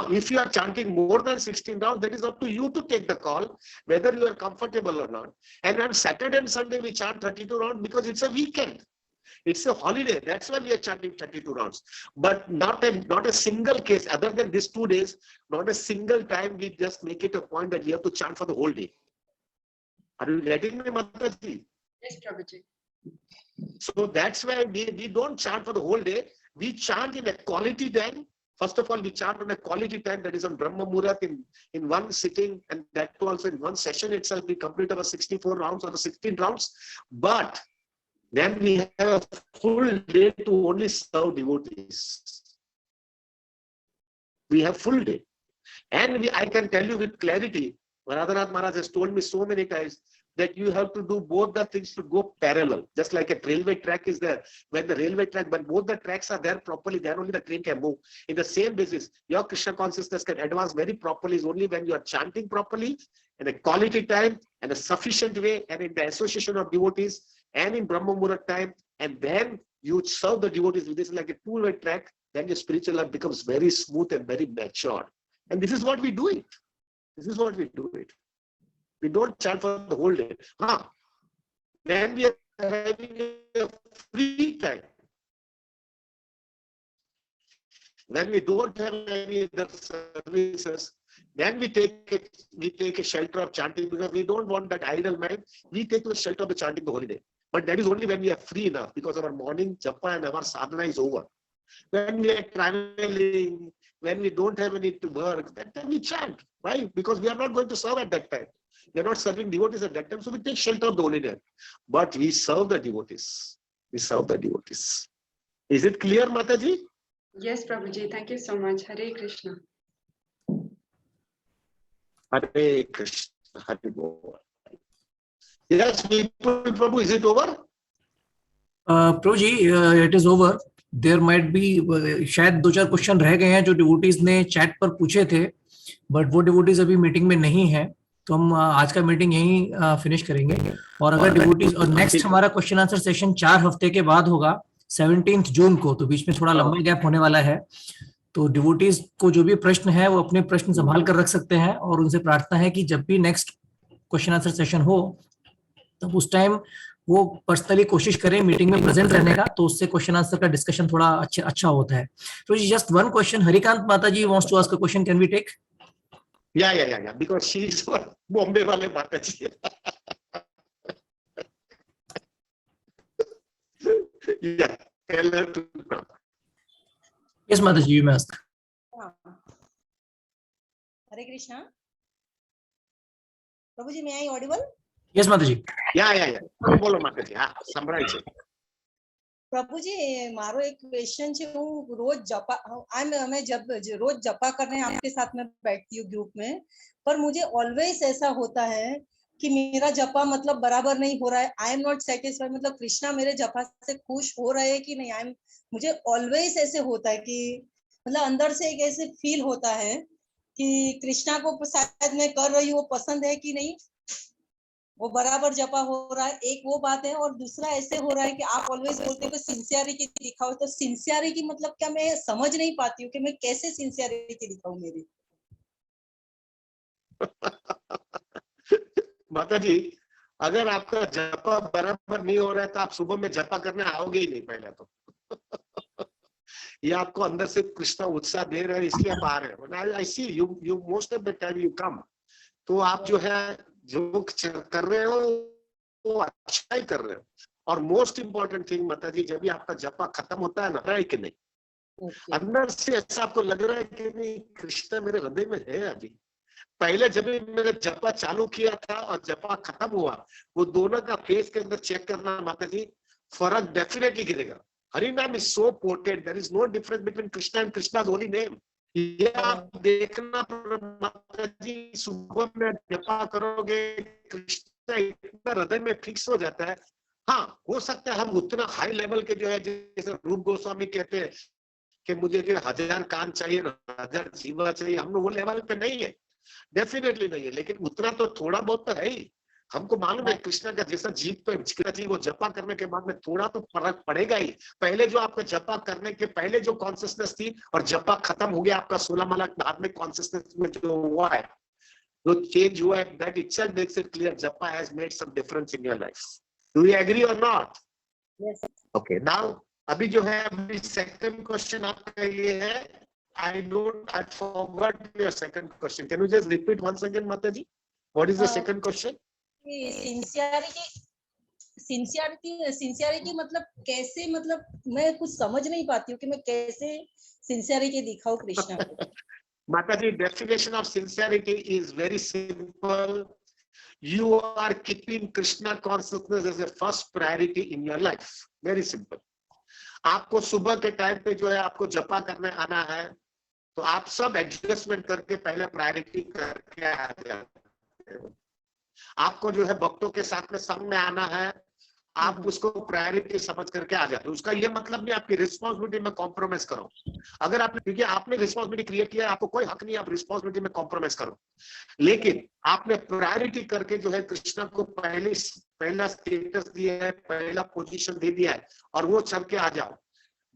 If you are chanting more than 16 rounds, that is up to you to take the call, whether you are comfortable or not. And on Saturday and Sunday, we chant 32 rounds because it's a weekend. It's a holiday. That's why we are chanting 32 rounds. But not a single case, other than these 2 days, not a single time we just make it a point that we have to chant for the whole day. Are you getting me, Mataji? Yes, Prabhuji. So that's why we don't chant for the whole day. We chant in a quality time. First of all, we chant on a quality time, that is on Brahma Muhurat in one sitting, and that too also in one session itself, we complete our 64 rounds or the 16 rounds. But then we have a full day to only serve devotees. We have full day. And I can tell you with clarity, Radhanath Maharaj has told me so many times that you have to do both the things to go parallel. Just like a railway track is there. When both the tracks are there properly, then only the train can move. In the same basis, your Krishna consciousness can advance very properly is only when you are chanting properly, in a quality time, and a sufficient way, and in the association of devotees, and in Brahma Muhurat time, and then you serve the devotees with this like a two-way track, then your spiritual life becomes very smooth and very mature. And this is what we do it. This is what we do it. We don't chant for the whole day. When we are are having a free time, when we don't have any other services, then we take a shelter of chanting, because we don't want that idle mind. We take the shelter of the chanting the holiday. But that is only when we are free enough, because our morning japa and our sadhana is over. When we are traveling, when we don't have any to work, that time we chant. Why? Because we are not going to serve at that time. We are not serving devotees at that time, so we take shelter of the holy name. But we serve the devotees. We serve the devotees. Is it clear, Mataji? Yes, Prabhuji. Thank you so much. Hare Krishna. Hare Krishna. Hare Krishna. Yes, people, Prabhu, is it over? Prabhuji, it is over. There might be शायद 2-4 क्वेश्चन रह गए हैं जो डिवोटीज ने चैट पर पूछे थे, बट वो डिवोटीज अभी मीटिंग में नहीं है, तो हम आज का मीटिंग यहीं फिनिश करेंगे. और अगर डिवोटीज, और नेक्स्ट हमारा क्वेश्चन आंसर सेशन 4 हफ्ते के बाद होगा 17 जून को, तो बीच में थोड़ा लंबा गैप होने वाला है. तो डिवोटीज को जो भी प्रश्न है वो अपने प्रश्न संभाल कर रख सकते हैं, और उनसे प्रार्थना है कि जब भी नेक्स्ट क्वेश्चन आंसर सेशन हो तब उस टाइम वो पर्सनली कोशिश करें मीटिंग में प्रेजेंट रहने का, तो उससे क्वेश्चन आंसर का डिस्कशन थोड़ा अच्छा होता है. तो जस्ट वन क्वेश्चन, हरिकांत माता जी wants to ask a question, can we take? Yeah, because she is Bombay wale माता जी. Yeah, tell her to come. Yes, Mataji, you may ask. Hare Krishna. Prabhuji, may I audible? Yes, Mataji. Yeah. બોલો માતાજી. હા, સંભળાય છે. પ્રભુજી, મારો એક ક્વેશ્ચન છે. હું રોજ જપા, मैं जब रोज जपा करने आपके साथ में बैठती हूँ ग्रुप में, पर मुझे ऑलवेज ऐसा होता है कि मेरा जपा मतलब बराबर नहीं हो रहा है. आई एम नॉट सेटिस्फाइड, मतलब कृष्णा मेरे जपा से खुश हो रहे हैं कि नहीं. मुझे ऑलवेज ऐसे होता है कि मतलब अंदर से एक ऐसे फील होता है कि कृष्णा को शायद मैं कर रही हूँ, वो पसंद है कि नहीं, वो बराबर जपा हो रहा है. एक वो बात है, और दूसरा ऐसे हो रहा है कि आप ऑलवेज बोलते हो कि सिंसियरिटी दिखाओ, तो सिंसियरिटी मतलब क्या, मैं समझ नहीं पाती हूँ कि मैं कैसे सिंसियरिटी दिखाऊं मेरी. माता जी, अगर आपका जपा बराबर नहीं हो रहा है तो आप सुबह में जपा करने आओगे ही नहीं. पहले तो ये आपको अंदर से कृष्णा उत्साह दे रहे हैं, इसलिए आप आ रहे हो. I see you most of the time you come. तो आप जो है जो कर रहे हो वो अच्छा ही कर रहे हो. और मोस्ट इंपॉर्टेंट थिंग माता जी, जब भी आपका जपा खत्म होता है ना, है कि नहीं, अंदर से ऐसा आपको लग रहा है कि नहीं कृष्णा मेरे हृदय में है. अभी पहले जब भी मैंने जपा चालू किया था और जपा खत्म हुआ, वो दोनों का फेस के अंदर चेक करना माता जी, फर्क डेफिनेटली गिरेगा. हरि नाम is so potent, there is no difference between Krishna and Krishna's holy name. ये आप देखना माता जी, सुबह में जपा करोगे कृष्णा इतना हृदय में फिक्स हो जाता है. हाँ, हो सकता है हम उतना हाई लेवल के जो है, जैसे रूप गोस्वामी कहते हैं कि मुझे जो 1000 कान चाहिए, 1000 जीवा चाहिए, हम लोग वो लेवल पे नहीं है, डेफिनेटली नहीं है. लेकिन उतना तो थोड़ा बहुत तो है ही. हमको मालूम है कृष्णा का जैसा जीव पे जिक्र जी, वो जपा करने के बाद में थोड़ा तो फर्क पड़ेगा ही. पहले जो आपका जपा करने के पहले जो कॉन्सियसनेस थी और जपा खत्म हो गया आपका 16 माला बाद में कॉन्सियसनेस में जो हुआ है, जो चेंज हुआ है, that itself makes it clear japa has made some difference in your life. Do you agree और नॉट? Yes. ओके, नाउ अभी जो है अभी सेकंड क्वेश्चन आपका ये है. I forgot your second question. Can you just repeat once again, Mataji? What is the second question? Sincerity मतलब कैसे, मतलब मैं कुछ समझ नहीं पाती हूँ कि मैं कैसे सिंसियरिटी दिखाऊं कृष्णा को. Mataji, definition of sincerity is very simple. You are keeping Krishna consciousness as a first priority in your life. Very simple. आपको सुबह के टाइम पे जो है आपको जपा करने आना है, तो आप सब एडजस्टमेंट करके पहले प्रायोरिटी करके आ जाते हो. आपको जो है भक्तों के साथ में संग में आना है, आप उसको प्रायोरिटी समझ करके आ जाते हो. उसका ये मतलब नहीं आपकी रिस्पॉन्सिबिलिटी में कॉम्प्रोमाइज करो. अगर आपने, क्योंकि आपने रिस्पॉन्सिबिलिटी क्रिएट किया है, आपको कोई हक नहीं आप रिस्पॉन्सिबिलिटी में कॉम्प्रोमाइज करो. लेकिन आपने प्रायोरिटी करके जो है कृष्णा को पहला स्टेटस दिया है, पहला पोजीशन दे दिया है, और वो चल के आ जाओ.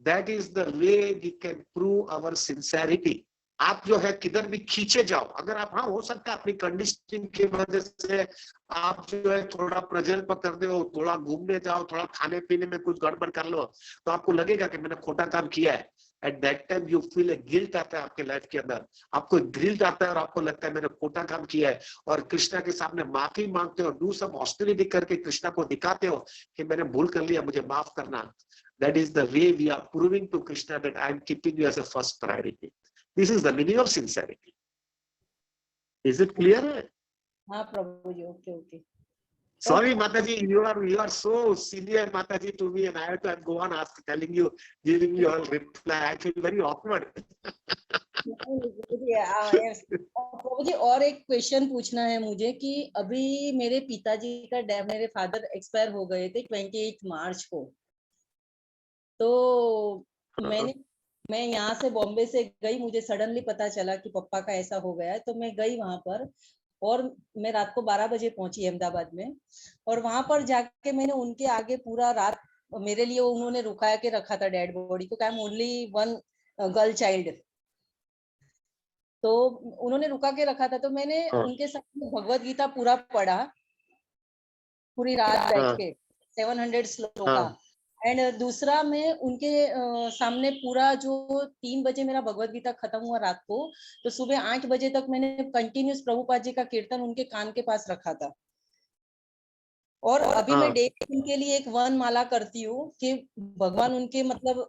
That is the way we can prove our sincerity. आप जो है किधर भी खींचे जाओ, अगर आप, हाँ हो सकता है अपनी कंडीशनिंग की वजह से आप जो है थोड़ा प्रेशर पकड़ दो, थोड़ा घूमने जाओ, थोड़ा खाने पीने में कुछ गड़बड़ कर लो, तो आपको लगेगा कि मैंने खोटा काम किया है। At that time you feel a guilt आता है आपके लाइफ के अंदर, आपको गिल्ट आता है और आपको लगता है मैंने खोटा काम किया है, और कृष्णा के सामने माफी मांगते हो, डू सम ऑस्टेरिटी करके कृष्णा को दिखाते हो कि मैंने भूल कर लिया, मुझे माफ करना। That is the way we are proving to Krishna that I am keeping you as a first priority. This is the meaning of sincerity. Is it clear? हाँ प्रभु जी, okay okay. Sorry, Mataji, you are so senior, Mataji, to me, and I have to go on telling you, giving you a reply. I feel very awkward. प्रभु जी और एक क्वेश्चन पूछना है मुझे कि अभी मेरे पिताजी का मेरे फादर एक्सपायर हो गए थे 28 मार्च को, तो मैं यहाँ से बॉम्बे से गई, मुझे सडनली पता चला कि पापा का ऐसा हो गया है, तो मैं गई वहां पर और मैं रात को 12 बजे पहुंची अहमदाबाद में, और वहां पर जाके मैंने उनके आगे पूरा रात, मेरे लिए उन्होंने रुका के रखा था डेड बॉडी को, I am only one girl child, तो उन्होंने रुका के रखा था, तो मैंने उनके सामने भगवत गीता पूरा पढ़ा, पूरी रात बैठ के 700 श्लोक का। एंड दूसरा मैं उनके सामने पूरा जो 3 बजे मेरा भगवत गीता खत्म हुआ रात को, तो सुबह 8 बजे तक मैंने कंटिन्यूस प्रभुपाद जी का कीर्तन उनके कान के पास रखा था। और अभी मैं डेली उनके लिए एक वन माला करती हूँ कि भगवान उनके मतलब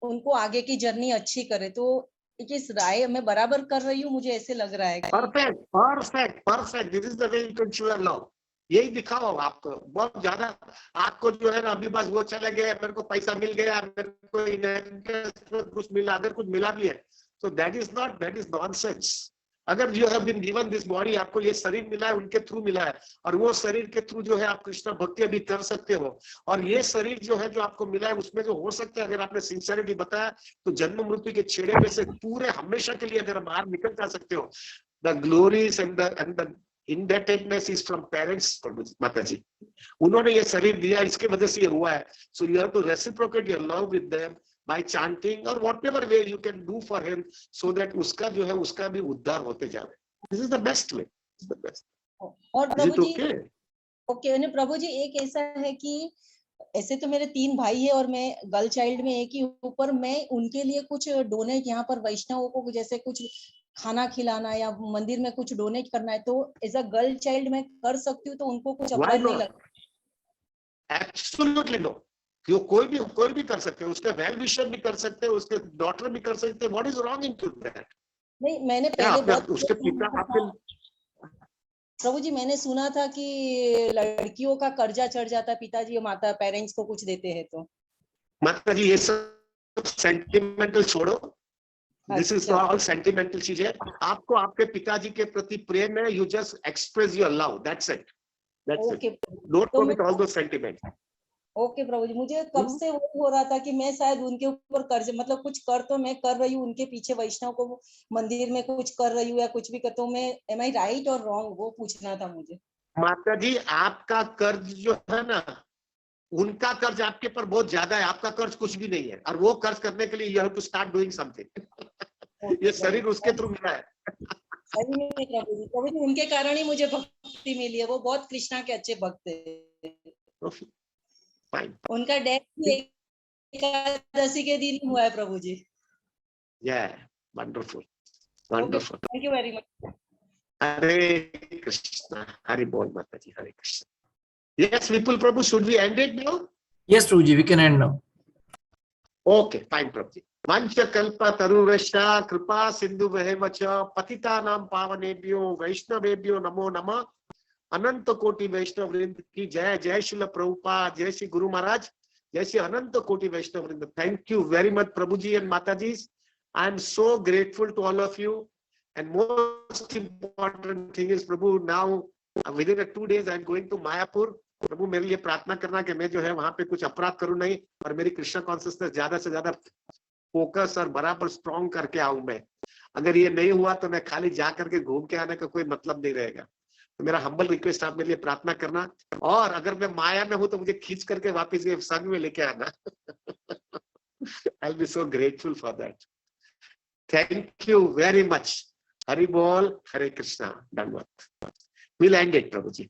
उनको आगे की जर्नी अच्छी करे। तो इस राय मैं बराबर कर रही हूँ, मुझे ऐसे लग रहा है। Perfect perfect perfect, this is the way you can show your love. यही दिखाओ आपको, बहुत ज्यादा आपको जो है ना अभी बस वो चले गए, मेरे को पैसा मिल गया, मेरे को कुछ मिला, अगर कुछ मिला भी है तो दैट इज नॉनसेंस। अगर you have been given this body, आपको ये शरीर मिला है, उनके थ्रू मिला है, और वो शरीर के थ्रू जो है आप कृष्ण भक्ति अभी कर सकते हो, और ये शरीर जो है जो आपको मिला है उसमें जो हो सकता है, अगर आपने सिंसियरिटी बताया तो जन्म मृत्यु के छेड़े में से पूरे हमेशा के लिए अगर बाहर निकल जा सकते हो। The glories and the indebtedness is from parents, माता जी, उन्होंने ये शरीर दिया, इसके वजह से ये हुआ है। So you have to reciprocate your love with them by chanting or whatever way you can do for him, so that उसका जो है उसका भी उद्धार होते जाए। This is the best way. This is the best. और प्रभु जी okay? ओके प्रभु जी, एक ऐसा है कि ऐसे तो मेरे 3 भाई है और मैं गर्ल चाइल्ड में एक ही, ऊपर मैं उनके लिए कुछ डोनेट यहाँ पर वैष्णवों को जैसे कुछ खाना खिलाना या मंदिर में कुछ डोनेट करना है, तो एज अ गर्ल चाइल्ड मैं कर सकती हूँ, तो उनको कुछ अपराध नहीं लगता? एब्सोल्युटली नो, क्यों कोई भी कर सकते हैं, उसके वेल विशर भी कर सकते हैं, उसके डॉटर भी कर सकते हैं। What is wrong in that? नहीं, मैंने पहले बहुत उसके पिता आपके प्रभु जी मैंने सुना था कि लड़कियों का कर्जा चढ़ जाता है, पिताजी और माता पेरेंट्स को कुछ देते हैं तो। माता जी ये सब सेंटिमेंटल छोड़ो, दिस इज ऑल सेंटिमेंटल चीज है। आपको आपके पिताजी के प्रति प्रेम है, you just express your love, that's it, that's it, don't go with all those sentiments. Okay प्रभु जी, मुझे कब से वो हो रहा था कि मैं शायद उनके ऊपर कर्ज, मतलब कुछ कर तो मैं कर रही हूँ उनके पीछे, वैष्णव को मंदिर में कुछ कर रही हूँ या कुछ भी करता हूँ मैं, एम आई राइट और रॉन्ग, वो पूछना था मुझे। माता जी आपका कर्ज जो है ना, उनका कर्ज आपके पर बहुत ज्यादा है, आपका कर्ज कुछ भी नहीं है, और वो कर्ज करने के लिए you have to start doing something. ये शरीर उसके थ्रू मिला है। सही में प्रभु जी उनके कारण ही मुझे भक्ति मिली है, वो बहुत कृष्णा के अच्छे भक्त है। उनका डेथ एकादशी के दिन ही हुआ है प्रभु जी। Wonderful wonderful, thank you very much. Hare Krishna, Hari बोल माता जी, हरे Krishna. Yes, Vipul Prabhu, should we end it now? Yes, Prabhuji, we can end now. Okay, fine, Prabhuji. Vancha kalpa tarurasha kripa sindhu vehvacha patitanam pavanebhyo vaishnavebhyo namo namah। अनंत कोटि वैष्णव वृंद की जय। जय श्रील प्रभुपाद, जय श्री गुरु महाराज, जय श्री अनंत कोटि वैष्णव वृंद। Thank you very much, Prabhuji and Mataji. I am so grateful to all of you. And most important thing is, Prabhu, now within 2 days I am going to Mayapur. प्रभु मेरे लिए प्रार्थना करना कि मैं जो है वहां पे कुछ अपराध करूं नहीं, और मेरी कृष्ण कॉन्शियसनेस ज्यादा से ज्यादा फोकस और बराबर स्ट्रॉन्ग करके आऊं मैं। अगर ये नहीं हुआ तो मैं खाली जा करके घूम के आने का कोई मतलब नहीं रहेगा। तो मेरा हम्बल रिक्वेस्ट आप मेरे लिए प्रार्थना करना, और अगर मैं माया में हूं तो मुझे खींच करके वापस ये संग में लेके आना। आई will B so grateful for that. Thank you very much. Hari Bol, Hare Krishna. Dhanwad. We'll end it, Prabhuji.